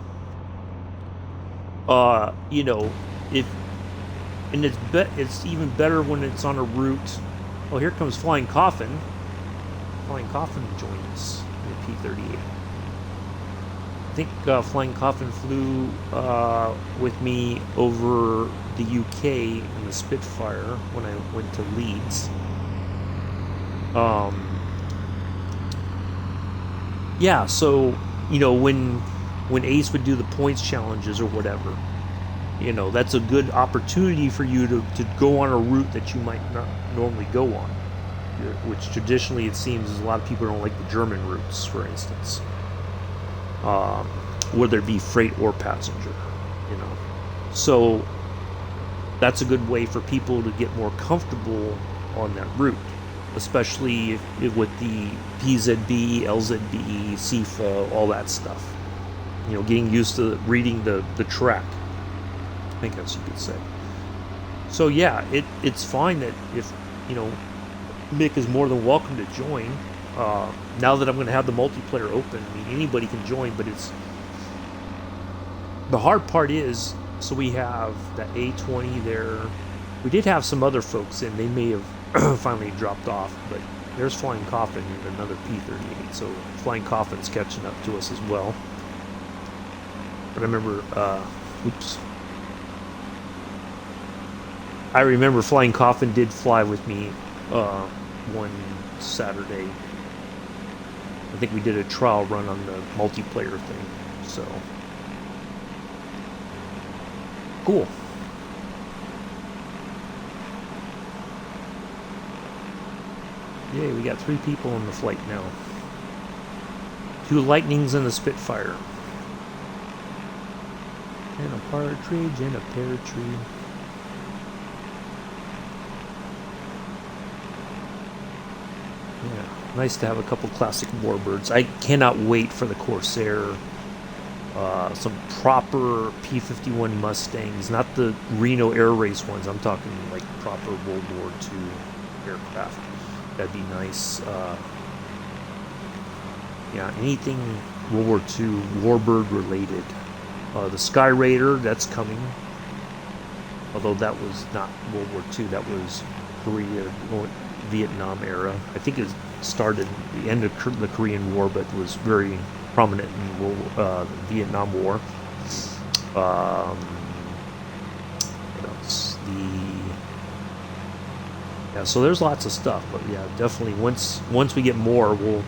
It's even better when it's on a route. Oh, here comes Flying Coffin. Flying Coffin joined us in the P-38. I think Flying Coffin flew with me over the UK in the Spitfire when I went to Leeds. Yeah, so when Ace would do the points challenges or whatever, that's a good opportunity for you to go on a route that you might not normally go on, which traditionally it seems is a lot of people don't like the German routes, for instance, whether it be freight or passenger, So that's a good way for people to get more comfortable on that route, especially with the PZB, LZB, CFA, all that stuff. Getting used to reading the track, I think that's what you could say. So yeah, it's fine that if Mick is more than welcome to join. Now that I'm going to have the multiplayer open, I mean anybody can join, but The hard part is, so we have that A-20 there. We did have some other folks in. They may have finally dropped off, but there's Flying Coffin and another P-38. So Flying Coffin's catching up to us as well. But I remember, I remember Flying Coffin did fly with me one Saturday. I think we did a trial run on the multiplayer thing. So cool. Yay, we got 3 people on the flight now. 2 Lightnings and a Spitfire. And a partridge and a pear tree. Yeah, nice to have a couple classic warbirds. I cannot wait for the Corsair. Some proper P-51 Mustangs, not the Reno Air Race ones. I'm talking like proper World War II aircraft. That'd be nice. Yeah, anything World War II warbird related. The Sky Raider, that's coming. Although that was not World War II, that was Korea, Vietnam era. I think it started at the end of the Korean War, but was very prominent in the Vietnam War. What else? Yeah, so there's lots of stuff, but yeah, definitely once we get more, we'll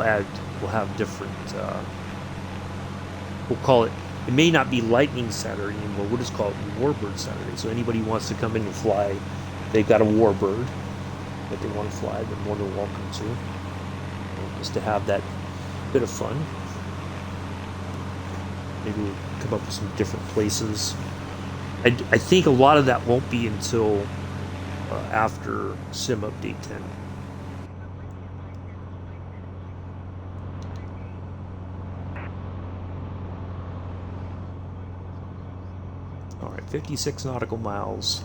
have different. We'll call it. It may not be Lightning Saturday anymore. We'll just call it Warbird Saturday. So anybody who wants to come in and fly, they've got a Warbird that they want to fly, they're more than welcome to. Just to have that bit of fun. Maybe we'll come up with some different places. I think a lot of that won't be until after Sim Update 10. Alright, 56 nautical miles.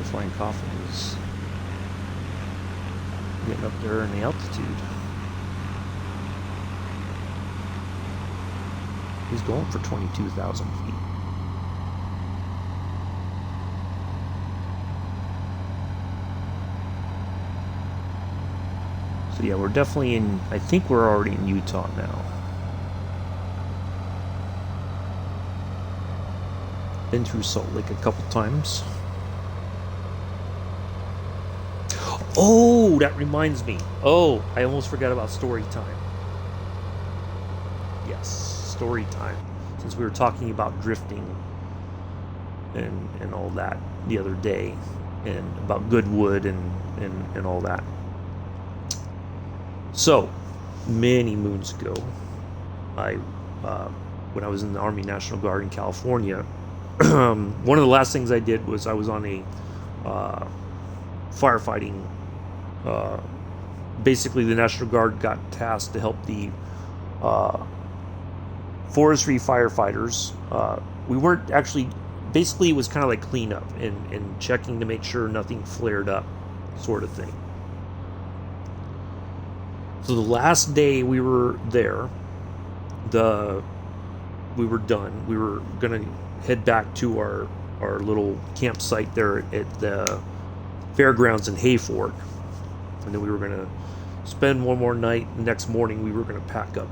Flying Coffin is getting up there in the altitude. He's going for 22,000 feet. So yeah, we're definitely in, I think we're already in Utah now. Been through Salt Lake a couple times. Oh, that reminds me. Oh, I almost forgot about story time. Yes, story time. Since we were talking about drifting and all that the other day, and about Goodwood and all that. So, many moons ago, when I was in the Army National Guard in California, one of the last things I did was I was on a firefighting. Basically, the National Guard got tasked to help the forestry firefighters. We weren't actually, basically it was kind of like cleanup and checking to make sure nothing flared up, sort of thing. So the last day we were there, we were done. We were gonna head back to our little campsite there at the fairgrounds in Hayford. And then we were going to spend one more night. The next morning, we were going to pack up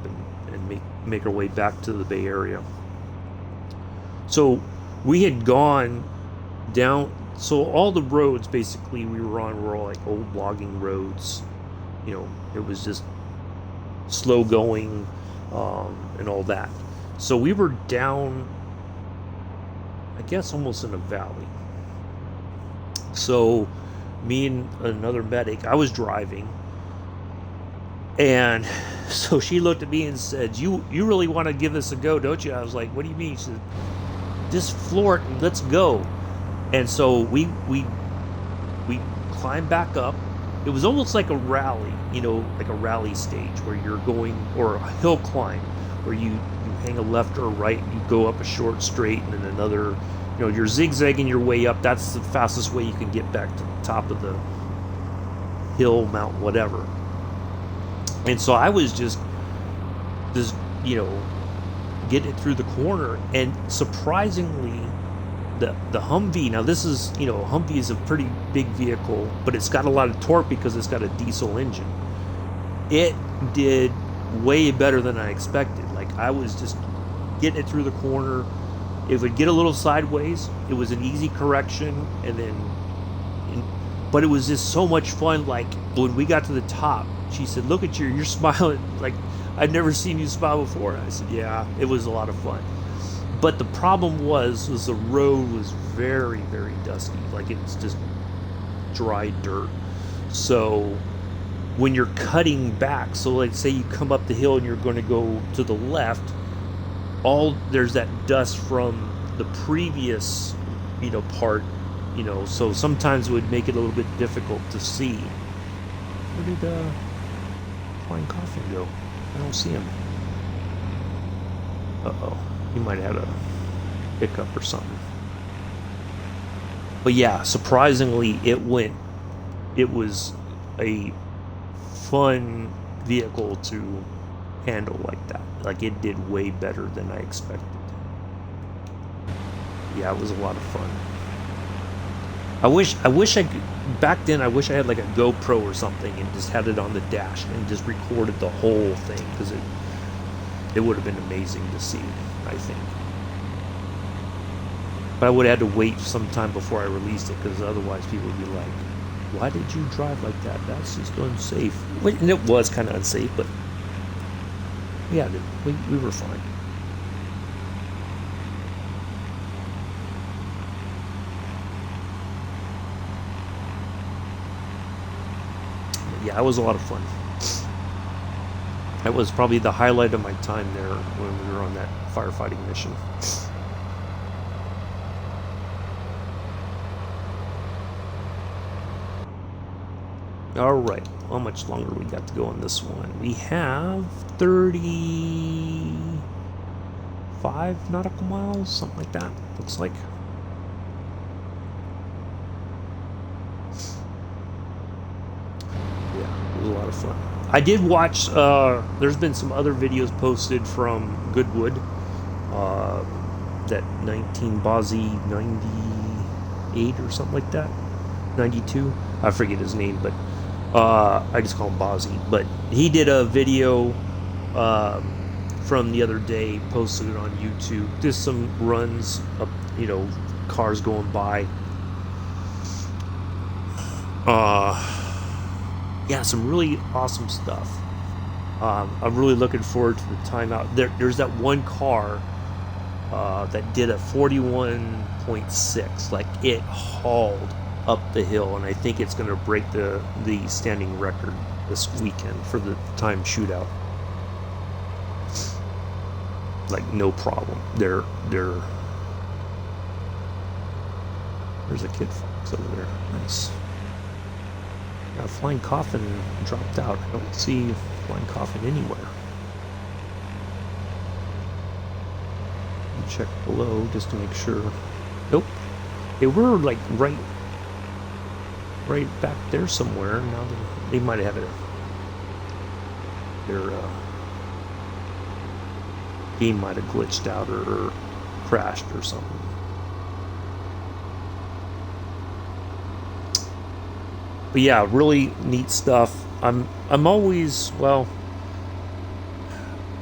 and make our way back to the Bay Area. So we had gone down. So all the roads, basically, we were on were all like old logging roads. You know, it was just slow going and all that. So we were down, I guess, almost in a valley. So me and another medic, I was driving, and so she looked at me and said, you really want to give this a go, don't you? I was like, what do you mean? She said, just floor it and let's go. And so we climbed back up, it was almost like a rally, you know, like a rally stage where you're going, or a hill climb where you hang a left or a right, and you go up a short straight and then another, you know, you're zigzagging your way up. That's the fastest way you can get back to the top of the hill, mountain, whatever. And so I was just, you know, getting it through the corner, and surprisingly, the Humvee, now this is, you know, Humvee is a pretty big vehicle, but it's got a lot of torque because it's got a diesel engine. It did way better than I expected. Like, I was just getting it through the corner. If it would get a little sideways, it was an easy correction, and then, but it was just so much fun. Like, when we got to the top, she said, "Look at you, you're smiling. Like, I'd never seen you smile before." And I said, "Yeah, it was a lot of fun." But the problem was the road was very, very dusty. Like, it's just dry dirt. So when you're cutting back, so let's say you come up the hill and you're going to go to the left, there's that dust from the previous, you know, part, you know, so sometimes it would make it a little bit difficult to see. Where did Flying Coffin go? I don't see him. Uh-oh. He might have had a hiccup or something. But yeah, surprisingly, it was a fun vehicle to handle like that. Like, it did way better than I expected. Yeah, it was a lot of fun. I wish I could, back then I wish I had like a GoPro or something and just had it on the dash and just recorded the whole thing, because it would have been amazing to see, I think. But I would have had to wait some time before I released it, because otherwise people would be like, "Why did you drive like that? That's just unsafe." And it was kind of unsafe, but yeah, we were fine. Yeah, it was a lot of fun. That was probably the highlight of my time there when we were on that firefighting mission. All right, how much longer we got to go on this one? We have 35 nautical miles, something like that, looks like. Yeah, it was a lot of fun. I did watch, there's been some other videos posted from Goodwood, that 19 Bozzy 98 or something like that, 92, I forget his name, but I just call him Bozzy. But he did a video from the other day, posted it on YouTube, just some runs up, you know, cars going by. Yeah, some really awesome stuff. I'm really looking forward to the time out. There's that one car that did a 41.6. Like, it hauled up the hill, and I think it's going to break the standing record this weekend for the time shootout. Like, no problem. There's a Kid Fox over there. Nice. Flying Coffin dropped out. I don't see Flying Coffin anywhere. Check below just to make sure. Nope. They were like right back there somewhere. Now they might have their game might have glitched out or crashed or something. But yeah, really neat stuff. I'm always, well,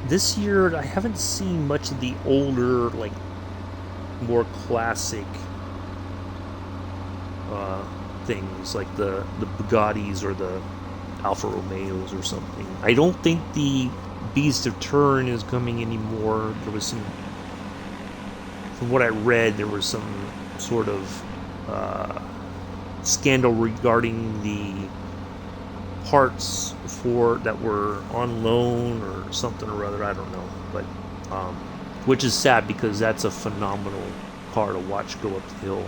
this year I haven't seen much of the older, like, more classic things, like the Bugattis or the Alfa Romeos or something. I don't think the Beast of Turin is coming anymore. There was some, from what I read, there was some sort of scandal regarding the parts that were on loan or something or other. I don't know, but which is sad, because that's a phenomenal car to watch go up the hill.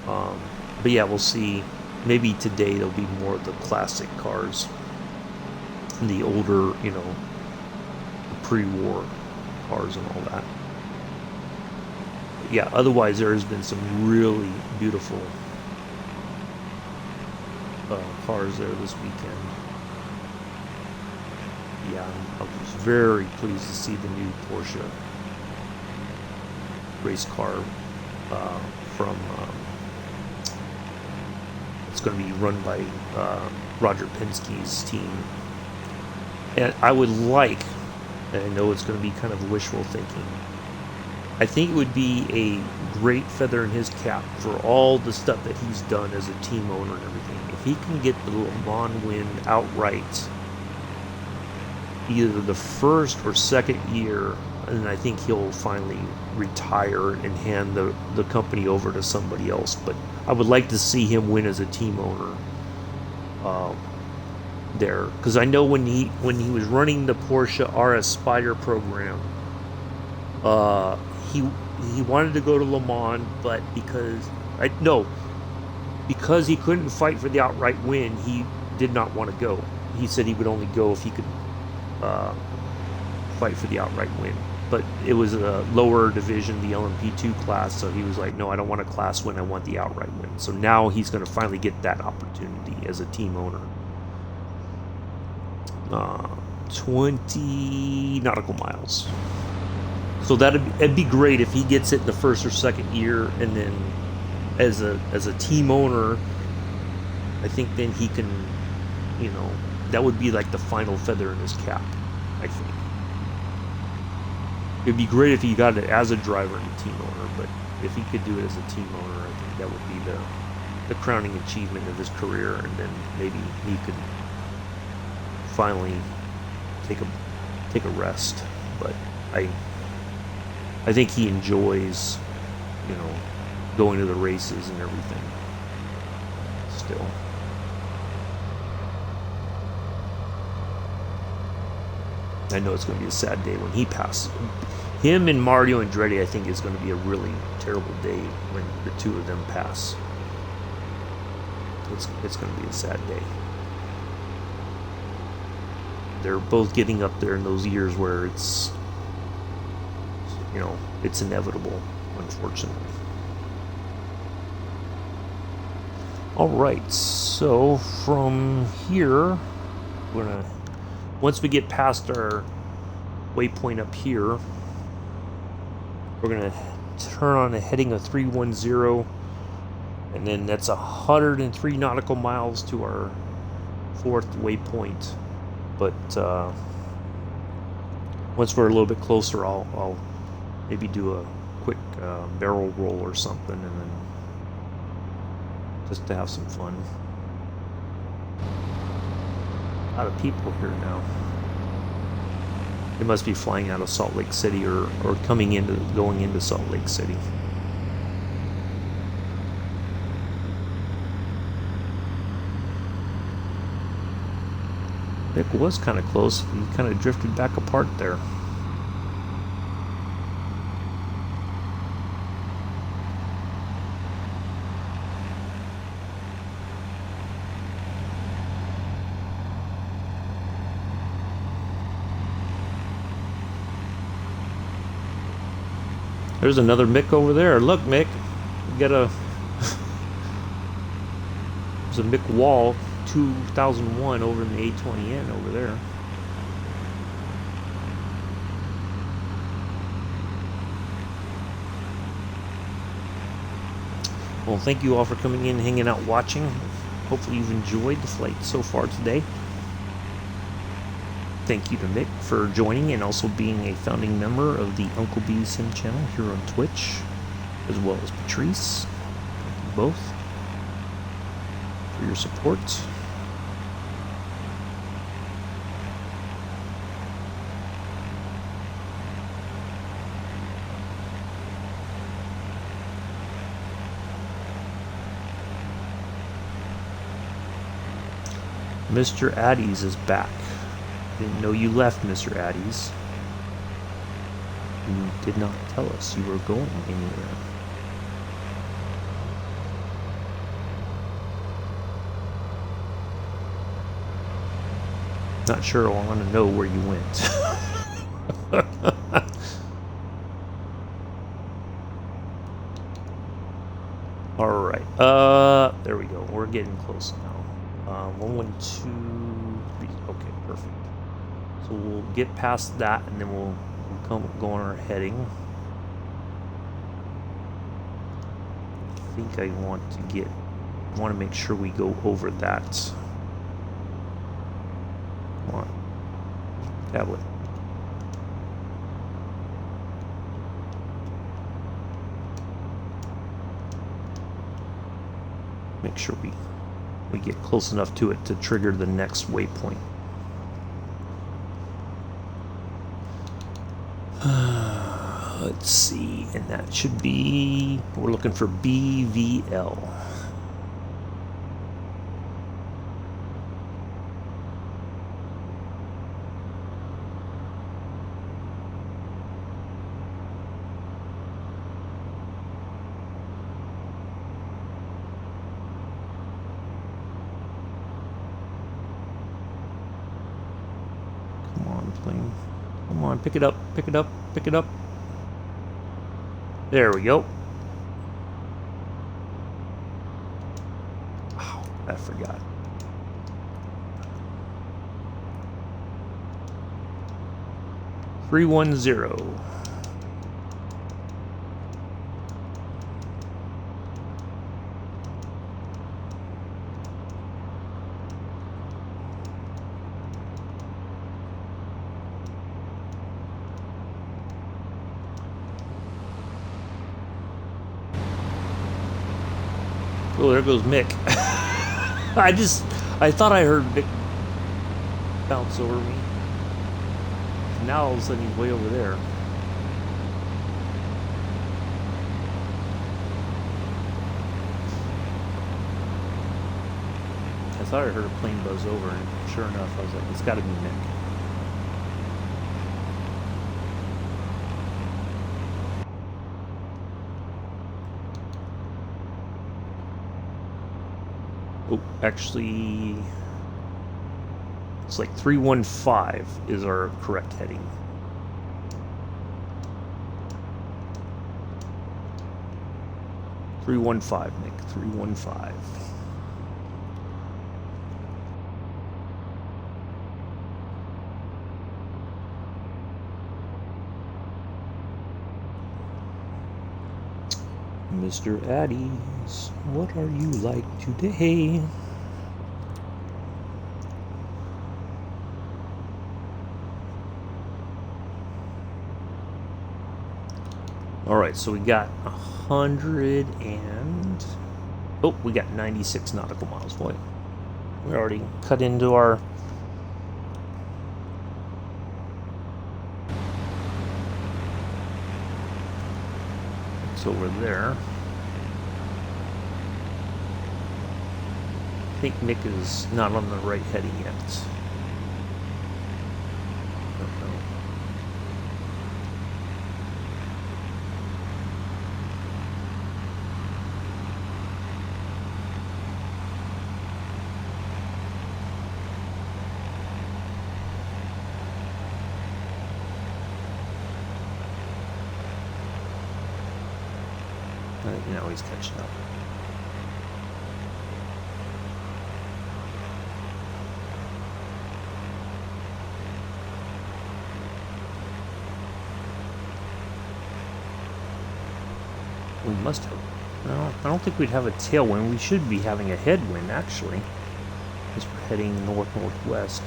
But yeah, we'll see maybe today there'll be more of the classic cars, and the older, you know, pre-war cars and all that. But yeah, otherwise there has been some really beautiful cars there this weekend. Yeah, I was very pleased to see the new Porsche race car from it's going to be run by Roger Penske's team. And I would like, and I know it's going to be kind of wishful thinking, I think it would be a great feather in his cap for all the stuff that he's done as a team owner and everything. If he can get the Le Mans win outright, either the first or second year, and I think he'll finally retire and hand the company over to somebody else. But I would like to see him win as a team owner there, because I know when he was running the Porsche RS Spider program, he wanted to go to Le Mans, but because he couldn't fight for the outright win, he did not want to go. He said he would only go if he could fight for the outright win. But it was a lower division, the LMP2 class, so he was like, no, I don't want a class win, I want the outright win. So now he's going to finally get that opportunity as a team owner. 20 nautical miles. So it'd be great if he gets it the first or second year, and then as a team owner, I think then he can, you know, that would be like the final feather in his cap, I think. It'd be great if he got it as a driver and a team owner, but if he could do it as a team owner, I think that would be the crowning achievement of his career, and then maybe he could finally take a rest. But I think he enjoys, you know, going to the races and everything still. I know it's going to be a sad day when he passes. Him and Mario Andretti, I think, is going to be a really terrible day when the two of them pass. It's going to be a sad day. They're both getting up there in those years where it's, you know, it's inevitable, unfortunately. All right, so from here, we're gonna, once we get past our waypoint up here, we're gonna turn on a heading of 310, and then that's 103 nautical miles to our fourth waypoint. But once we're a little bit closer, I'll maybe do a quick barrel roll or something, and then just to have some fun. A lot of people here now. They must be flying out of Salt Lake City or going into Salt Lake City. Nick was kind of close. He kind of drifted back apart there. There's another Mick over there. Look, Mick. We got a... There's a Mick Wall 2001 over in the A20N over there. Well, thank you all for coming in, hanging out, watching. Hopefully you've enjoyed the flight so far today. Thank you to Mick for joining and also being a founding member of the Uncle B Sim channel here on Twitch, as well as Patrice. Thank you both for your support. Mr. Addies is back. Didn't know you left, Mr. Addies. You did not tell us you were going anywhere. Not sure I want to know where you went. Alright, there we go. We're getting close now. 1, 1, 2, 3. Okay, perfect. So we'll get past that and then we'll go on our heading. I think I want to make sure we go over that. Come on. Tablet. Make sure we get close enough to it to trigger the next waypoint. Let's see, and that should be, we're looking for BVL. Plane. Come on, pick it up, pick it up, pick it up. There we go. Oh, I forgot. $310. Oh, there goes Mick. I thought I heard Mick bounce over me. Now all of a sudden he's way over there. I thought I heard a plane buzz over, and sure enough, I was like, it's got to be Mick. Oh, actually, it's like 315 is our correct heading. $315, Nick. 315. Mr. Addies, what are you like today? Alright, so we got 100 and... oh, we got 96 nautical miles. Boy, we already cut into our... it's over there. I think Mick is not on the right heading yet. Now he's catching up. We must have. Well, I don't think we'd have a tailwind. We should be having a headwind, actually, because we're heading north-northwest.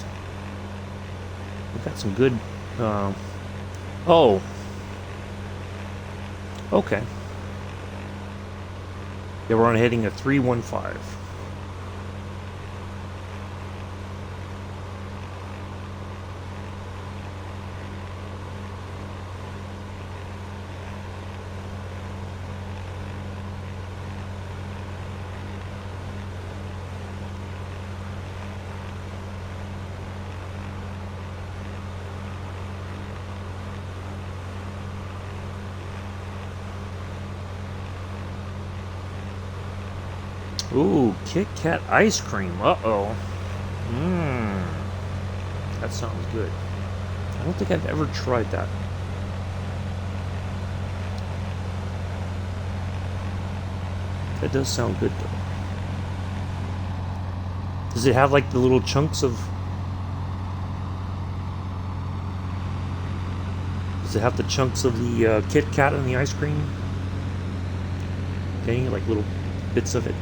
We've got some good... oh. Okay. Yeah, we're on heading a 315. Ooh, Kit Kat ice cream. Uh-oh. That sounds good. I don't think I've ever tried that. That does sound good though. Does it have like the little chunks of... Does it have the chunks of the Kit Kat and the ice cream? Dang, like little bits of it.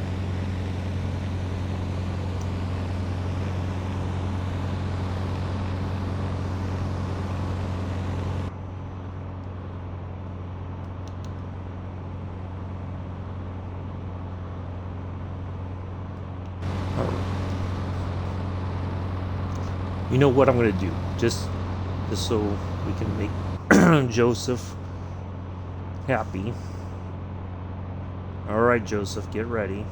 You know what I'm gonna do? Just so we can make Joseph happy. All right, Joseph, get ready.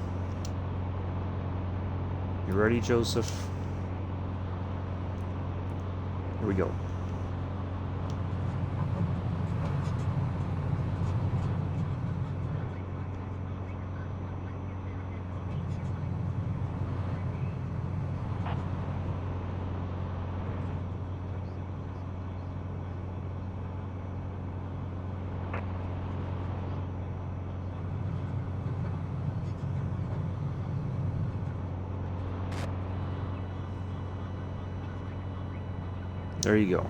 You ready, Joseph? Here we go. There you go.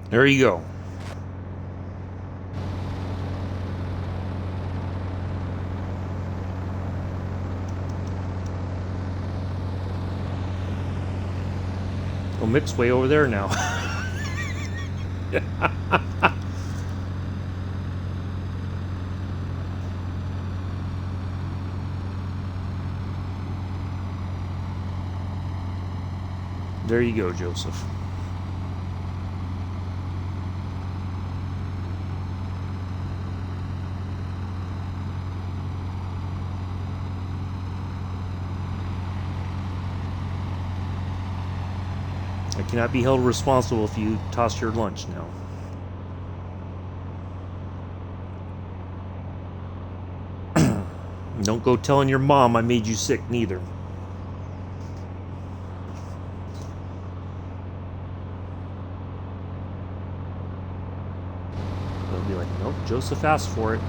There you go. Well, Mick's way over there now. There you go, Joseph. I cannot be held responsible if you toss your lunch now. Don't go telling your mom I made you sick, neither. They'll be like, nope, Joseph asked for it.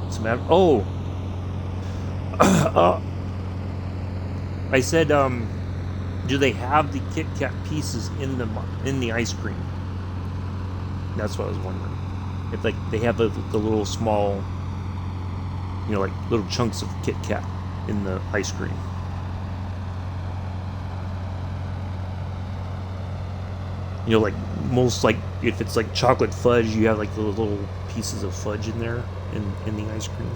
What's the matter? Oh! I said, do they have the Kit Kat pieces in the ice cream? That's what I was wondering. If like they have the little small, you know, like little chunks of Kit Kat in the ice cream. You know, like most, like if it's like chocolate fudge, you have like the little pieces of fudge in there in the ice cream.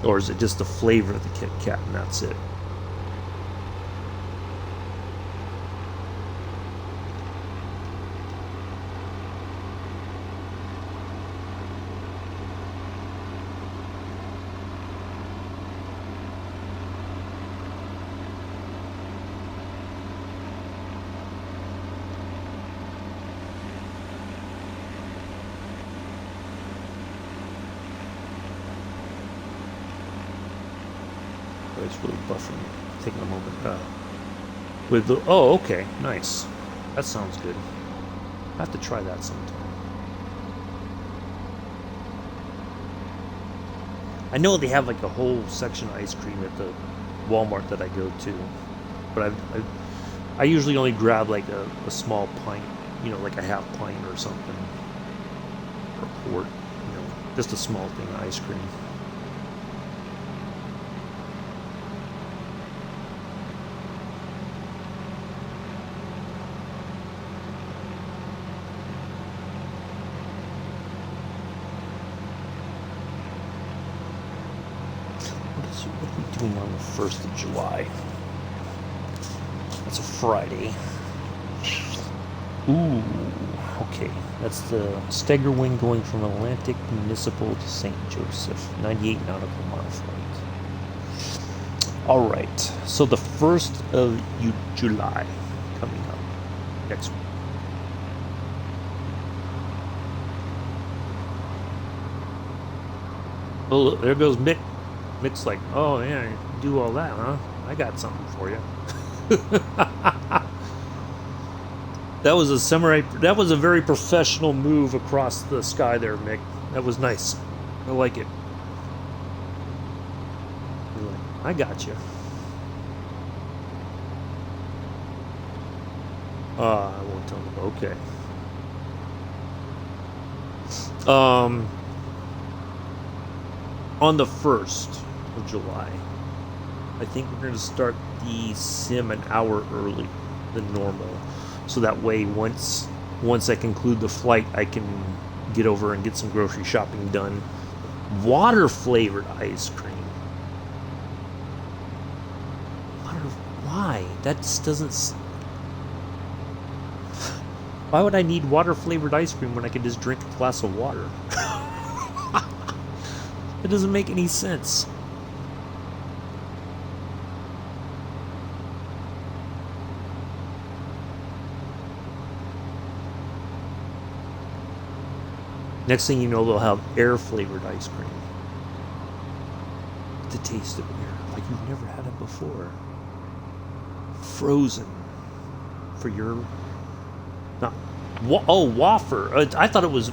Or is it just the flavor of the Kit Kat and that's it? It's really buffering, taking a moment. With the, oh, okay, nice. That sounds good. I have to try that sometime. I know they have like a whole section of ice cream at the Walmart that I go to, but I usually only grab like a small pint, you know, like a half pint or something, or a quart, you know, just a small thing of ice cream. doing on the 1st of July? That's a Friday. Ooh, okay. That's the stagger wing going from Atlantic Municipal to St. Joseph. 98 nautical mile flight. All right. So the 1st of July coming up next week. Oh, there goes Mick. Mick's like, oh, yeah, you do all that, huh? I got something for you. That was a very professional move across the sky there, Mick. That was nice. I like it. You're like, I got you. I won't tell them. Okay. On the 1st of July, I think we're going to start the sim an hour early than normal. So that way, once I conclude the flight, I can get over and get some grocery shopping done. Water-flavored ice cream. Why? That just doesn't... Why would I need water-flavored ice cream when I could just drink a glass of water? It doesn't make any sense. Next thing you know, they'll have air-flavored ice cream. The taste of air, like you've never had it before. Frozen. For your... Not... wafer. I thought it was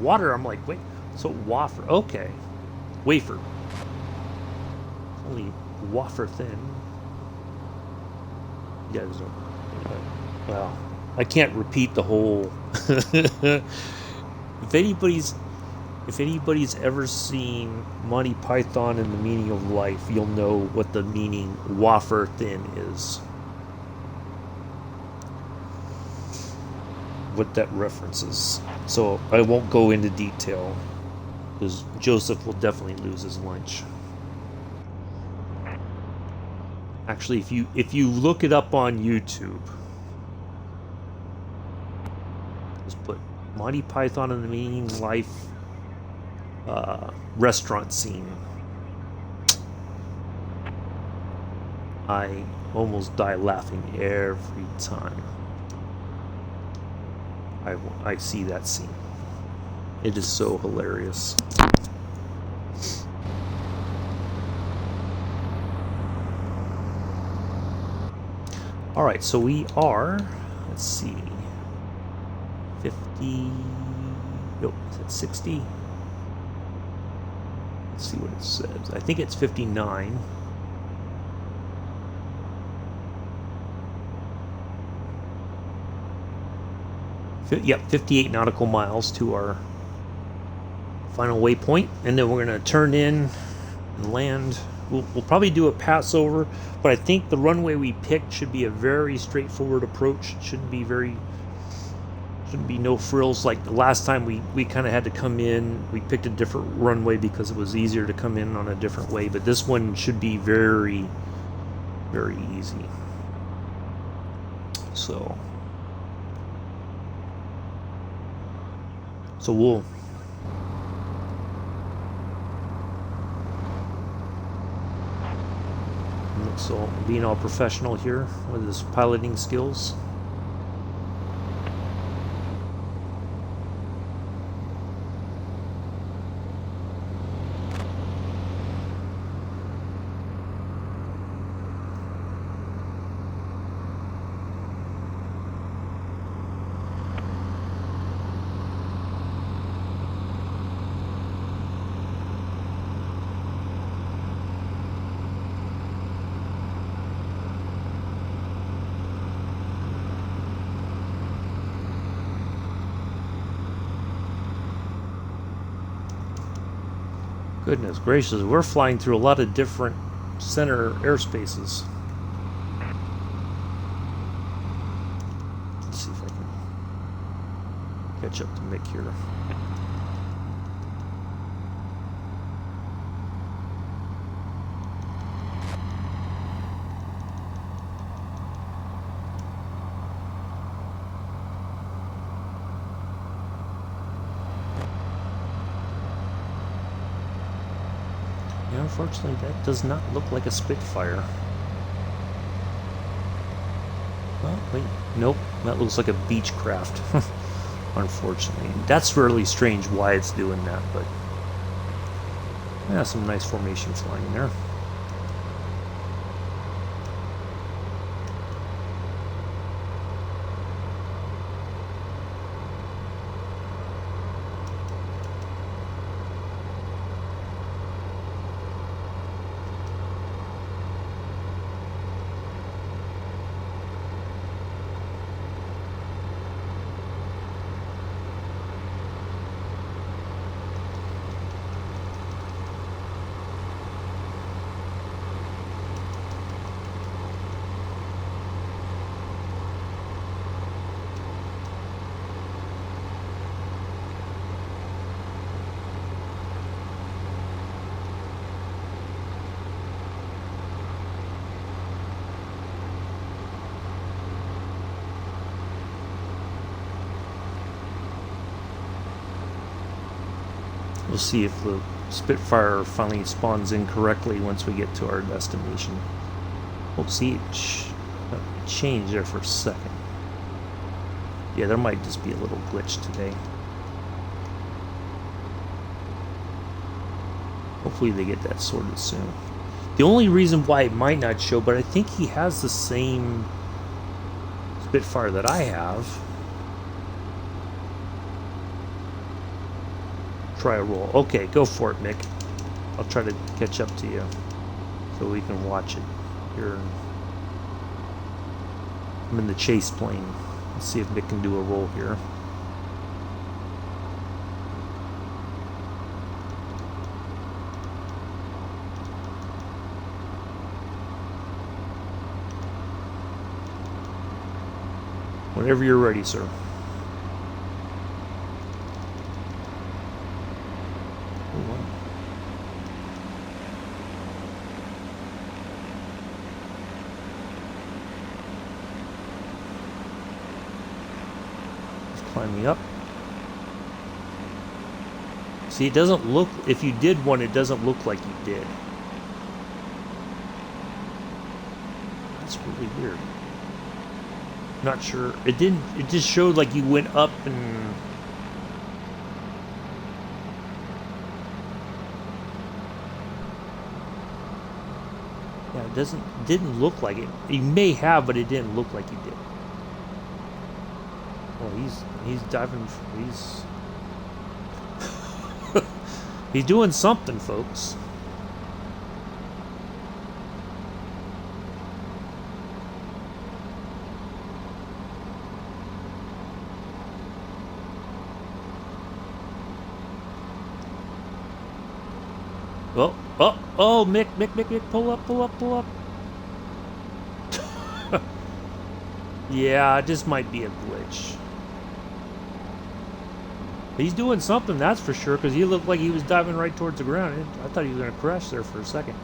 water. I'm like, wait, so wafer. Okay. Wafer. Only wafer thin. You guys don't... Well, I can't repeat the whole... If anybody's ever seen Monty Python and the Meaning of Life, you'll know what the meaning wafer thin is. What that references. So I won't go into detail because Joseph will definitely lose his lunch. Actually, if you look it up on YouTube, just put Monty Python and the Meaning of Life restaurant scene. I almost die laughing every time I see that scene. It is so hilarious. All right, so we are, let's see, 50, nope, is it 60? Let's see what it says. I think it's 59. Yep, 58 nautical miles to our final waypoint, and then we're going to turn in and land. We'll probably do a passover, but I think the runway we picked should be a very straightforward approach. It shouldn't be no frills like the last time we kind of had to come in. We picked a different runway because it was easier to come in on a different way, but this one should be very, very easy. So we'll so being all professional here with his piloting skills. Goodness gracious, we're flying through a lot of different center airspaces. Let's see if I can catch up to Mick here. Unfortunately, that does not look like a Spitfire. Oh, wait, nope, that looks like a Beechcraft. Unfortunately, that's really strange why it's doing that, but yeah, some nice formation flying there. We'll see if the Spitfire finally spawns in correctly once we get to our destination. We'll see it change there for a second. Yeah, there might just be a little glitch today. Hopefully they get that sorted soon. The only reason why it might not show, but I think he has the same Spitfire that I have. Try a roll. Okay, go for it, Mick. I'll try to catch up to you so we can watch it here. I'm in the chase plane. Let's see if Mick can do a roll here. Whenever you're ready, sir. Climbing up. See, it doesn't look, if you did one, it doesn't look like you did. That's really weird. Not sure. It didn't, it just showed like you went up and... Yeah, it didn't look like it. You may have, but it didn't look like you did. Well, he's diving. He's doing something, folks. Oh, Mick, pull up. Yeah, this might be a glitch. He's doing something, that's for sure, because he looked like he was diving right towards the ground. I thought he was going to crash there for a second.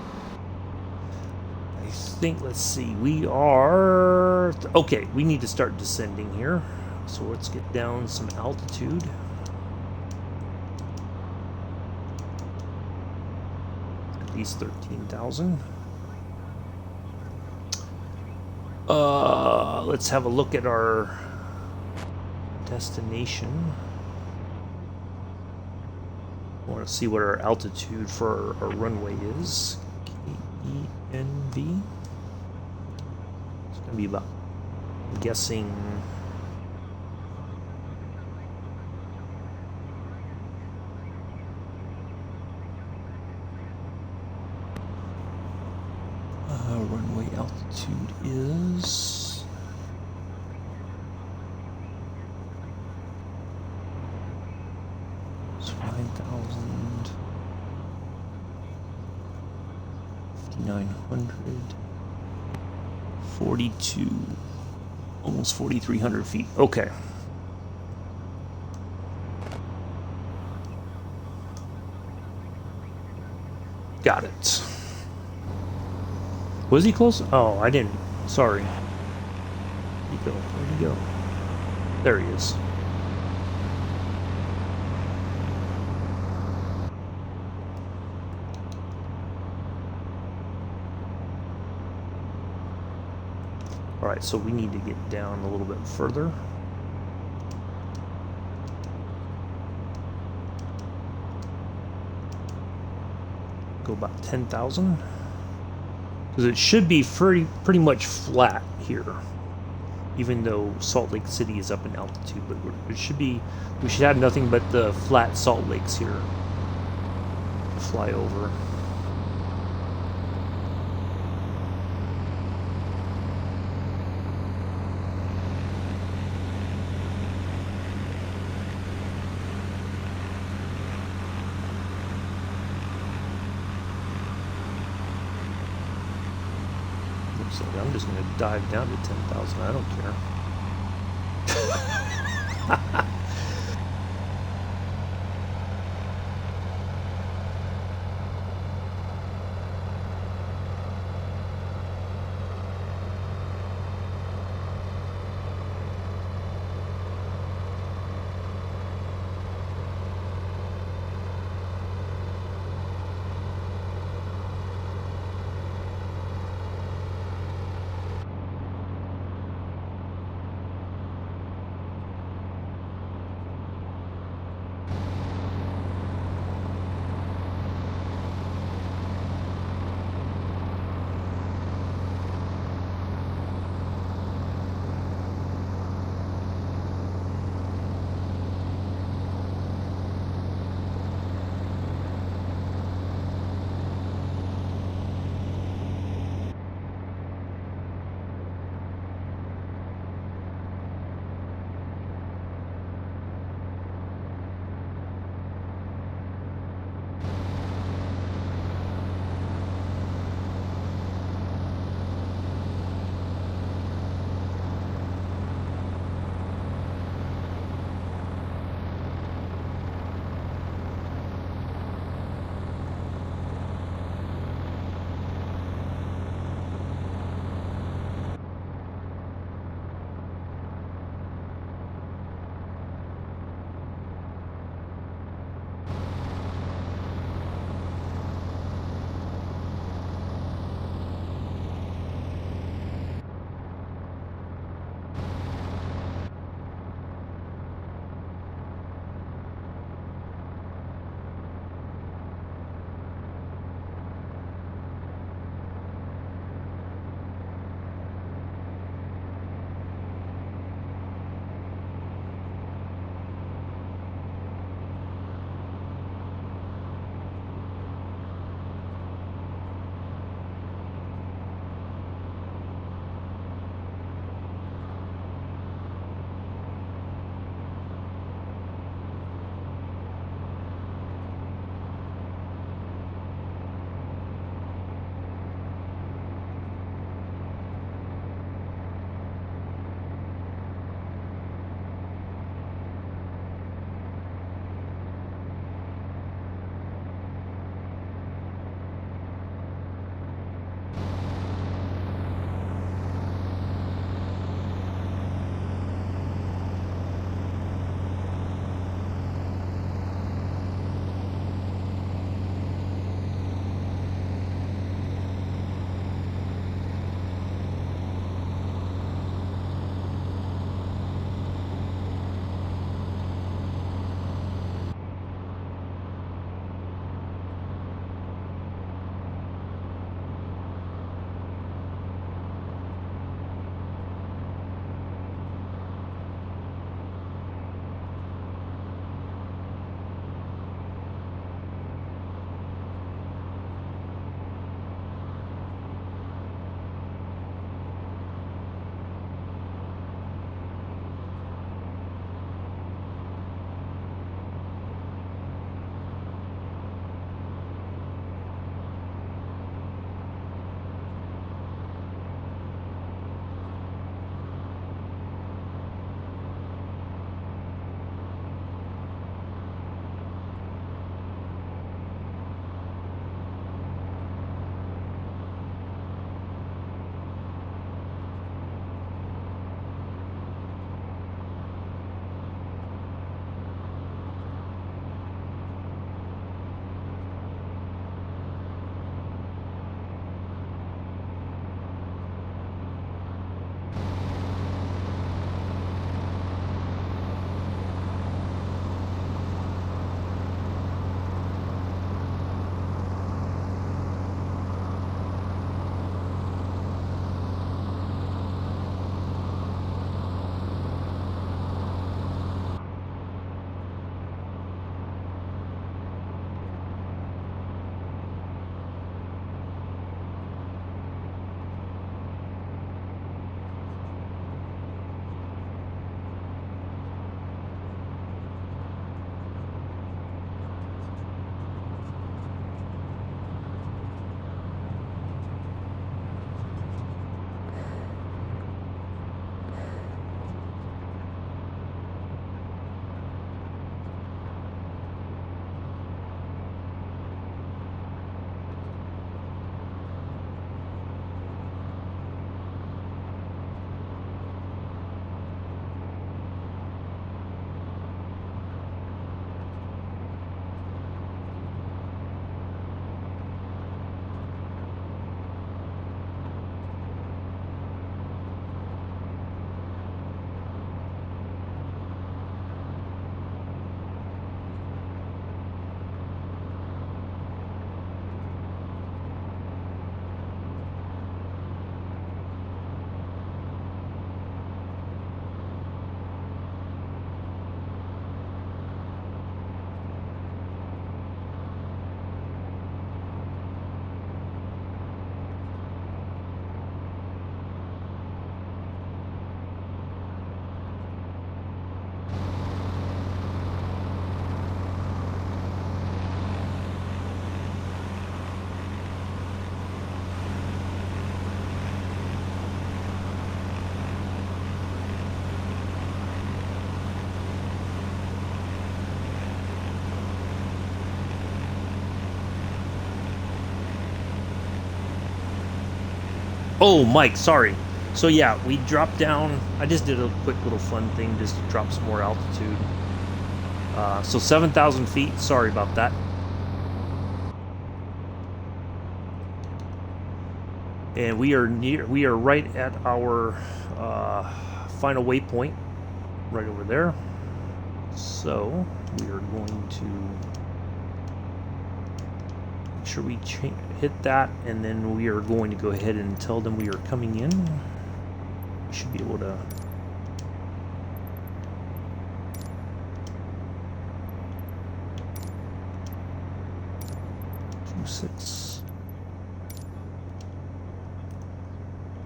I think, let's see, we are... Okay, we need to start descending here. So let's get down some altitude. At least 13,000. Let's have a look at our destination. I want to see what our altitude for our runway is. KENV. It's going to be about, I'm guessing, runway altitude is 9,000, 5,900, 42, almost 4,300 feet. Okay. Got it. Was he close? Oh, I didn't. Sorry. Where'd he go? Where'd he go? There he is. Alright, so we need to get down a little bit further. Go about 10,000. Because it should be pretty much flat here. Even though Salt Lake City is up in altitude. But it should be, we should have nothing but the flat Salt Lakes here to fly over. So I'm just going to dive down to 10,000. I don't care. Oh, Mike, sorry. So yeah, we dropped down. I just did a quick little fun thing just to drop some more altitude. So 7,000 feet. Sorry about that. And we are right at our final waypoint, right over there. So we are going to make sure we hit that, and then we are going to go ahead and tell them we are coming in. We should be able to.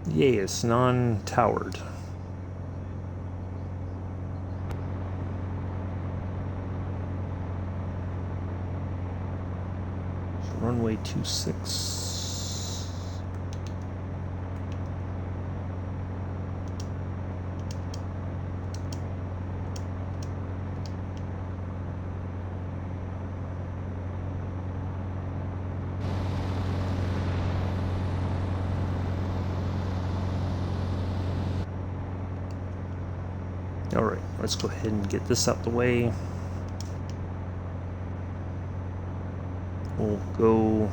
Yes, non-towered. Runway 26. All right, let's go ahead and get this out the way. We'll go,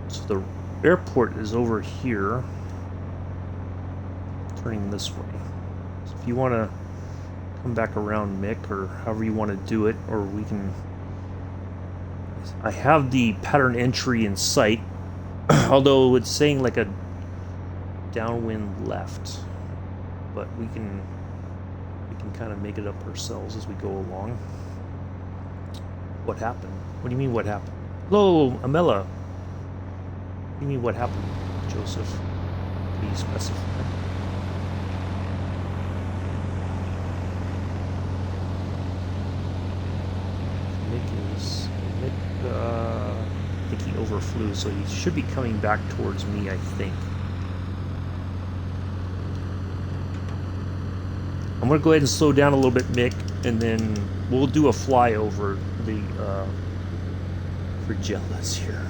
so the airport is over here, turning this way. So if you want to come back around, Mick, or however you want to do it, or we can, I have the pattern entry in sight, although it's saying like a downwind left, but we can kind of make it up ourselves as we go along. What happened? What do you mean what happened? Hello, Amela. What do you mean what happened, Joseph? Please specify. I think he overflew, so he should be coming back towards me, I think. I'm going to go ahead and slow down a little bit, Mick, and then we'll do a flyover the Fregellas here.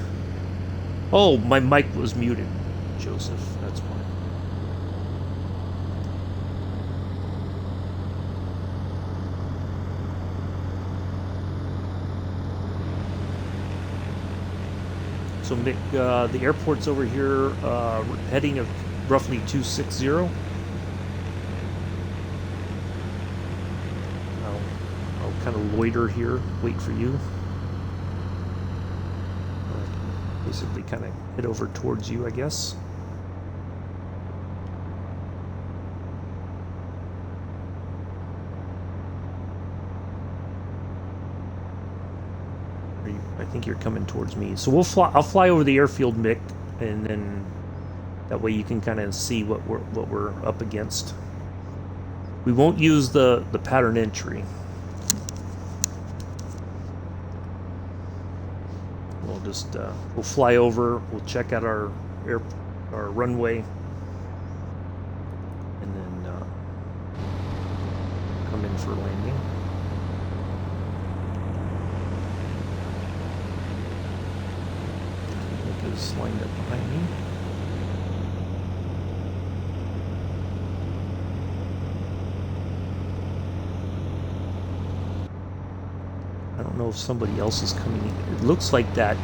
Oh, my mic was muted, Joseph. That's why. So, Mick, the airport's over here, heading of roughly 260. Kind of loiter here, wait for you. Basically kind of head over towards you, I guess. I think you're coming towards me. So I'll fly over the airfield, Mick, and then that way you can kind of see what we're up against. We won't use the pattern entry. We'll fly over, we'll check out our runway, and then come in for landing. Nick is lined up behind me. I don't know if somebody else is coming in. It looks like that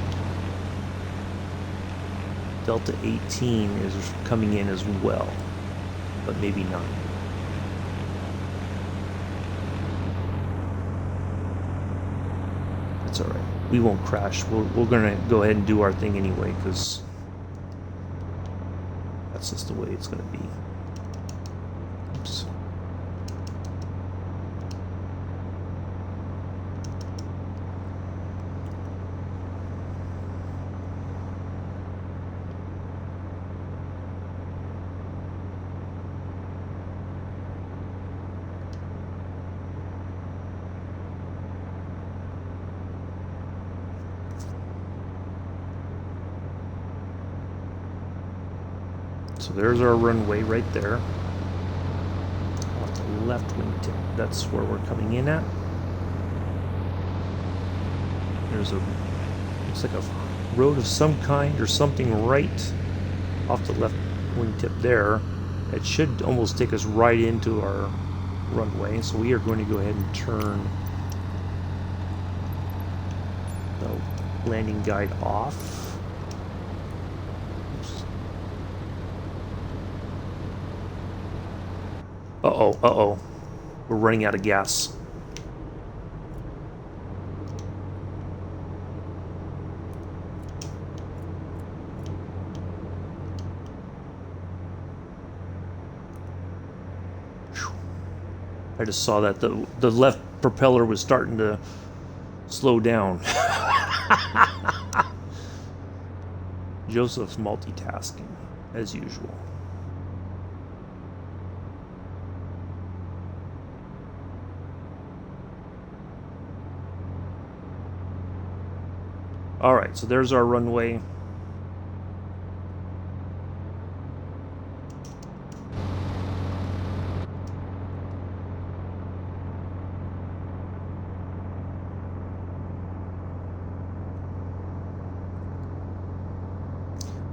Delta 18 is coming in as well, but maybe not. That's all right. We won't crash. We're gonna go ahead and do our thing anyway, because that's just the way it's gonna be. Oops. So there's our runway right there. Off the left wingtip, that's where we're coming in at. There's looks like a road of some kind or something right off the left wingtip there. It should almost take us right into our runway, so we are going to go ahead and turn the landing guide off. Oops. Uh-oh. We're running out of gas. I just saw that the left propeller was starting to slow down. Joseph's multitasking, as usual. Alright, so there's our runway.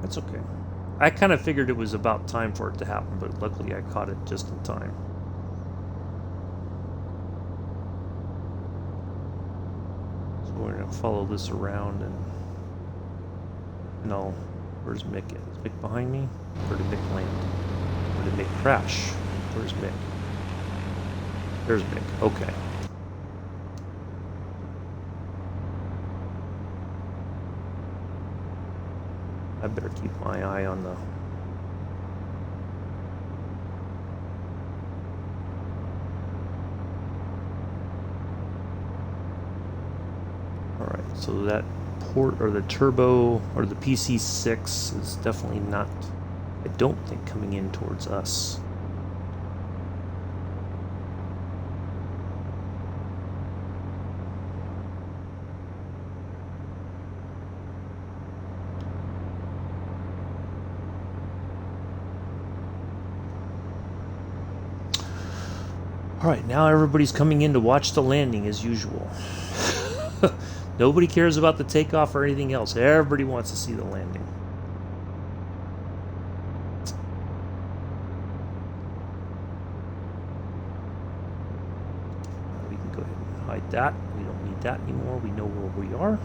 That's okay. I kind of figured it was about time for it to happen, but luckily I caught it just in time. So we're going to follow this around and... No. Where's Mick? Is Mick behind me? Where did Mick land? Where did Mick crash? Where's Mick? There's Mick. Okay. I better keep my eye on the... Alright, so that port, or the turbo, or the PC-6 is definitely not, I don't think, coming in towards us. Alright, now everybody's coming in to watch the landing as usual. Nobody cares about the takeoff or anything else. Everybody wants to see the landing. We can go ahead and hide that. We don't need that anymore. We know where we are.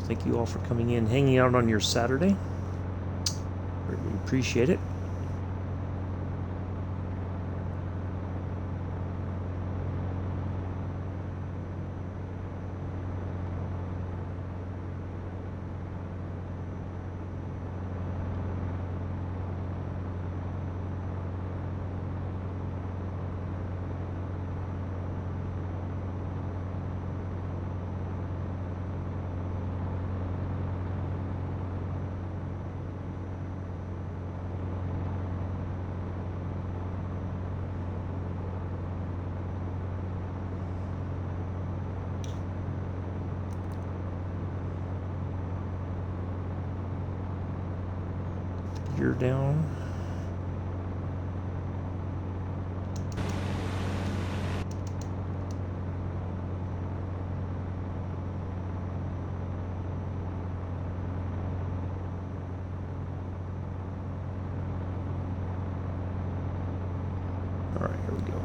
Thank you all for coming in, hanging out on your Saturday. Really appreciate it. Gear down. All right, here we go.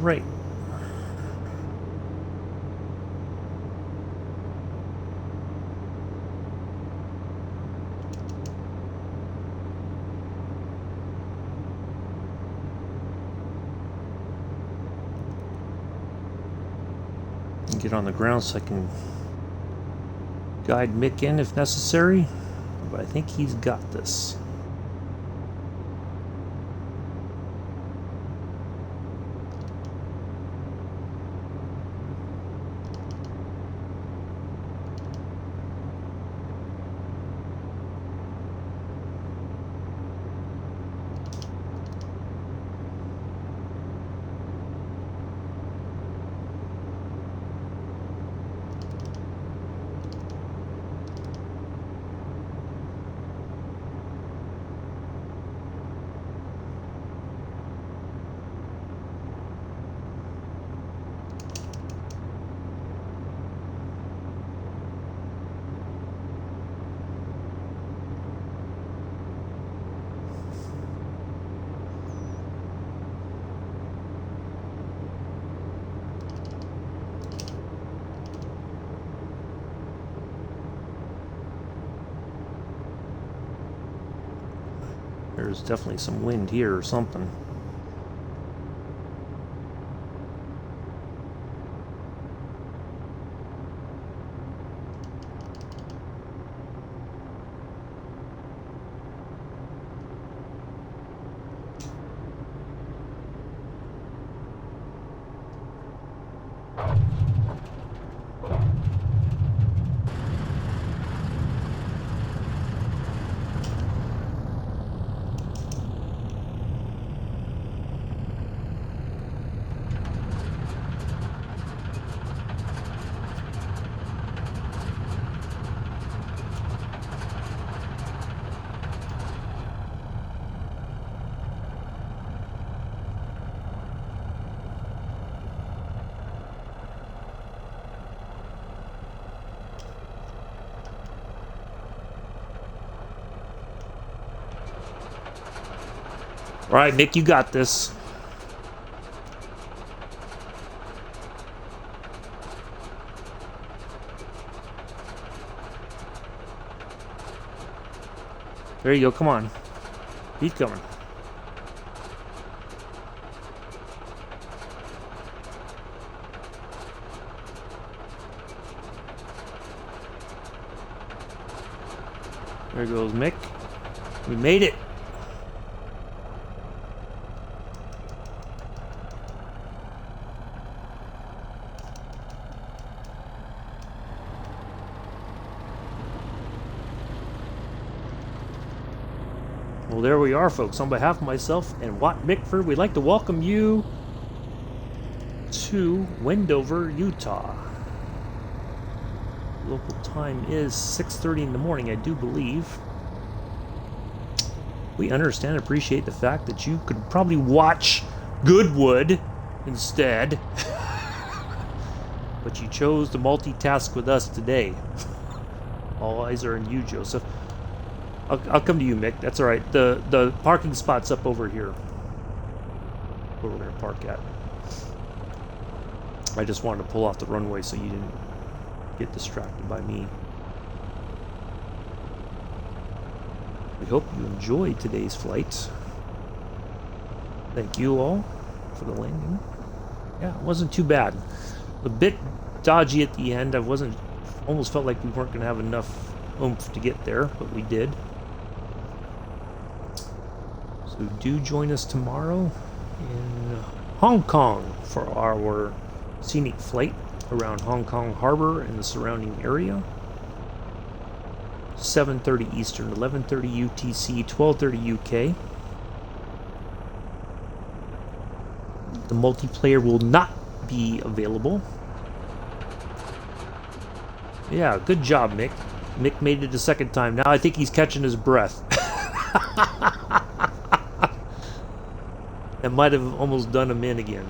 right. Get on the ground so I can guide Mick in if necessary, but I think he's got this. There's definitely some wind here or something. All right, Mick, you got this. There you go, come on. Keep coming. There goes Mick. We made it. Well, there we are, folks. On behalf of myself and Watmickford, we'd like to welcome you to Wendover, Utah. Local time is 6:30 in the morning, I do believe. We understand and appreciate the fact that you could probably watch Goodwood instead. But you chose to multitask with us today. All eyes are on you, Joseph. I'll come to you, Mick. That's all right. The parking spot's up over here, where we're going to park at. I just wanted to pull off the runway so you didn't get distracted by me. We hope you enjoyed today's flight. Thank you all for the landing. Yeah, it wasn't too bad. A bit dodgy at the end. Almost felt like we weren't going to have enough oomph to get there, but we did. So do join us tomorrow in Hong Kong for our scenic flight around Hong Kong Harbor and the surrounding area. 7:30 Eastern, 11:30 UTC, 12:30 UK. The multiplayer will not be available. Yeah, good job, Mick. Mick made it a second time. Now I think he's catching his breath. That might have almost done him in again.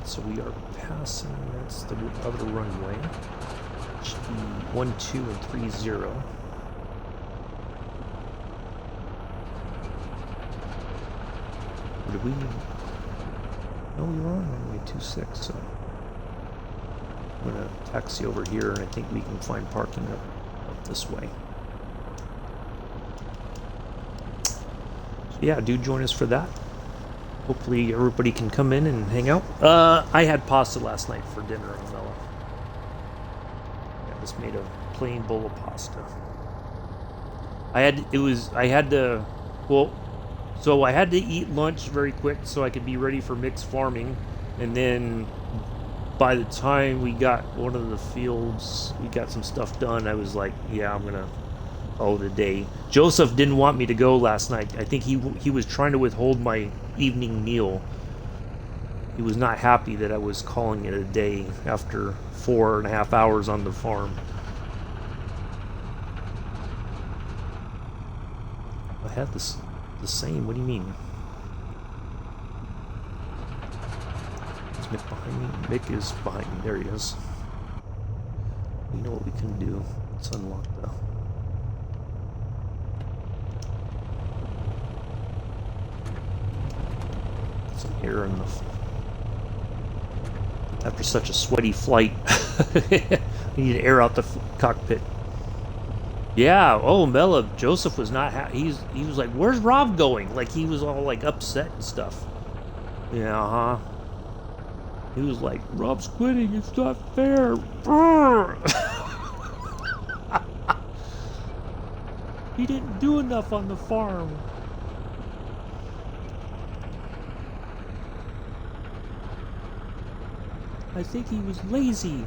So we are passing, that's the other runway. Should be 12 and 30. did we? No, we were on runway 26, so I'm gonna taxi over here, and I think we can find parking up this way. So yeah, do join us for that. Hopefully everybody can come in and hang out. I had pasta last night for dinner, Mella. I just made a plain bowl of pasta. I had to eat lunch very quick so I could be ready for mixed farming, and then by the time we got one of the fields, we got some stuff done, I was like, yeah, I'm gonna call it a day. Joseph didn't want me to go last night. I think he was trying to withhold my evening meal. He was not happy that I was calling it a day after 4.5 hours on the farm. I had this the same. What do you mean? Is Mick behind me? Mick is behind me. There he is. We know what we can do. Let's unlock the... some air in the... After such a sweaty flight, we need to air out the cockpit. Yeah, oh, Mella, Joseph was not he was like, where's Rob going? Like, he was all, like, upset and stuff. Yeah, He was like, Rob's quitting, it's not fair. He didn't do enough on the farm. I think he was lazy.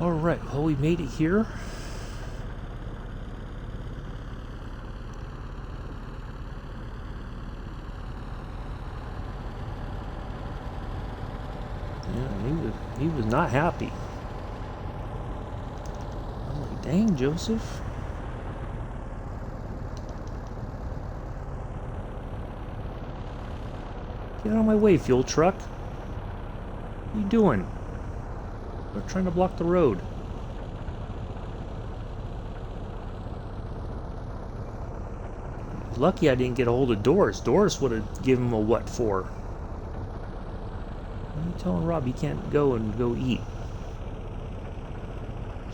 Alright, well, we made it here. Yeah, he was not happy. I was like, dang, Joseph. Get out of my way, fuel truck. What are you doing? They're trying to block the road. Lucky I didn't get a hold of Doris. Doris would have given him a what for. Why are you telling Rob he can't go and go eat?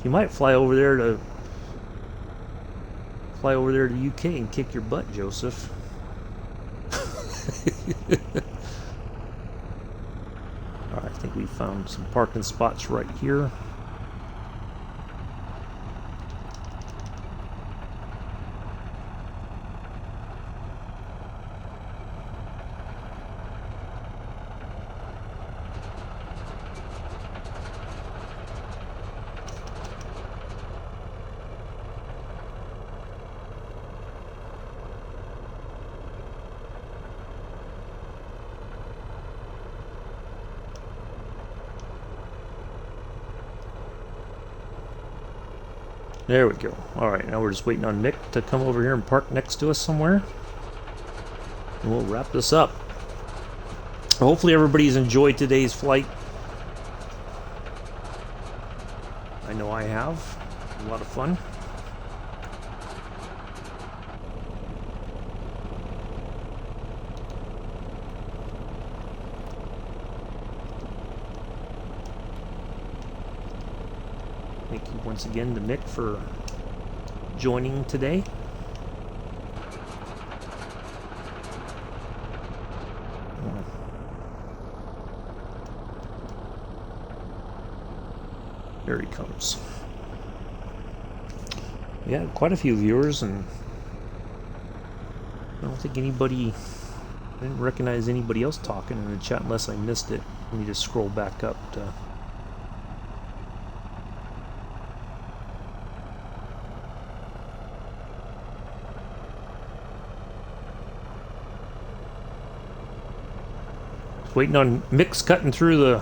She might fly over there to UK and kick your butt, Joseph. I think we found some parking spots right here. There we go. Alright, now we're just waiting on Mick to come over here and park next to us somewhere. And we'll wrap this up. Hopefully everybody's enjoyed today's flight. I know I have. A lot of fun. Thank you once again to Mick for joining today. Here he comes. We had quite a few viewers, and I don't think anybody... I didn't recognize anybody else talking in the chat unless I missed it. Let me just scroll back up to... Waiting on Mick's cutting through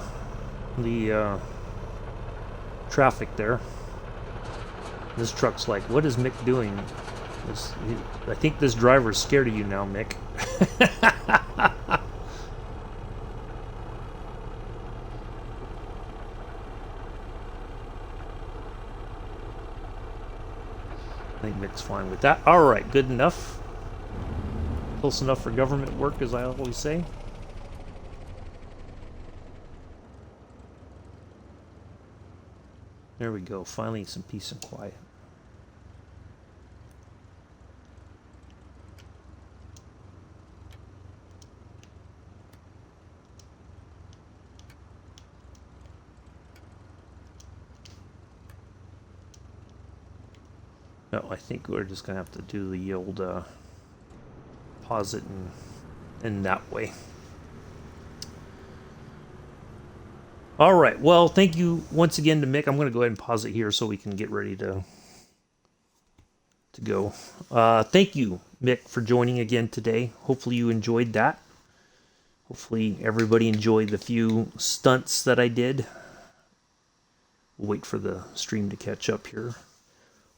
the traffic there. This truck's like, what is Mick doing? I think this driver's scared of you now, Mick. I think Mick's fine with that. Alright, good enough. Close enough for government work, as I always say. There we go. Finally, some peace and quiet. No, I think we're just going to have to do the old pause it in that way. All right. Well, thank you once again to Mick. I'm going to go ahead and pause it here so we can get ready to go. Thank you, Mick, for joining again today. Hopefully you enjoyed that. Hopefully everybody enjoyed the few stunts that I did. We'll wait for the stream to catch up here.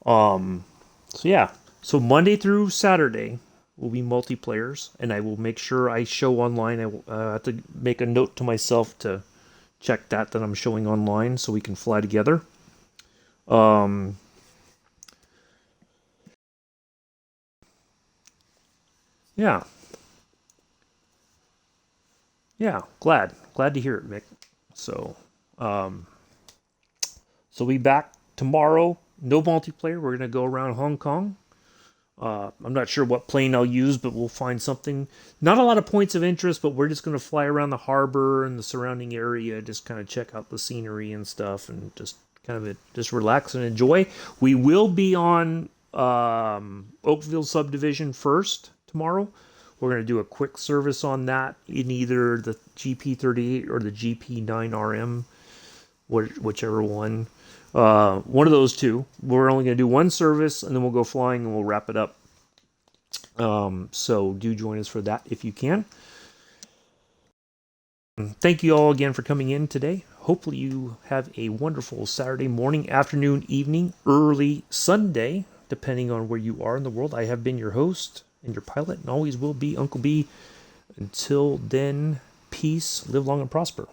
So yeah, so Monday through Saturday will be multiplayers, and I will make sure I show online. I will have to make a note to myself to check that I'm showing online so we can fly together. Yeah. Yeah, glad to hear it, Mick. So we'll be back tomorrow. No multiplayer. We're going to go around Hong Kong. I'm not sure what plane I'll use, but we'll find something. Not a lot of points of interest, but we're just going to fly around the harbor and the surrounding area, just kind of check out the scenery and stuff, and just kind of just relax and enjoy. We will be on Oakville Subdivision first tomorrow. We're going to do a quick service on that in either the GP-38 or the GP-9RM, whichever one. One of those two. We're only going to do one service, and then we'll go flying, and we'll wrap it up. So do join us for that if you can. Thank you all again for coming in today. Hopefully you have a wonderful Saturday morning, afternoon, evening, early Sunday, depending on where you are in the world. I have been your host and your pilot, and always will be Uncle B. Until then, peace, live long and prosper.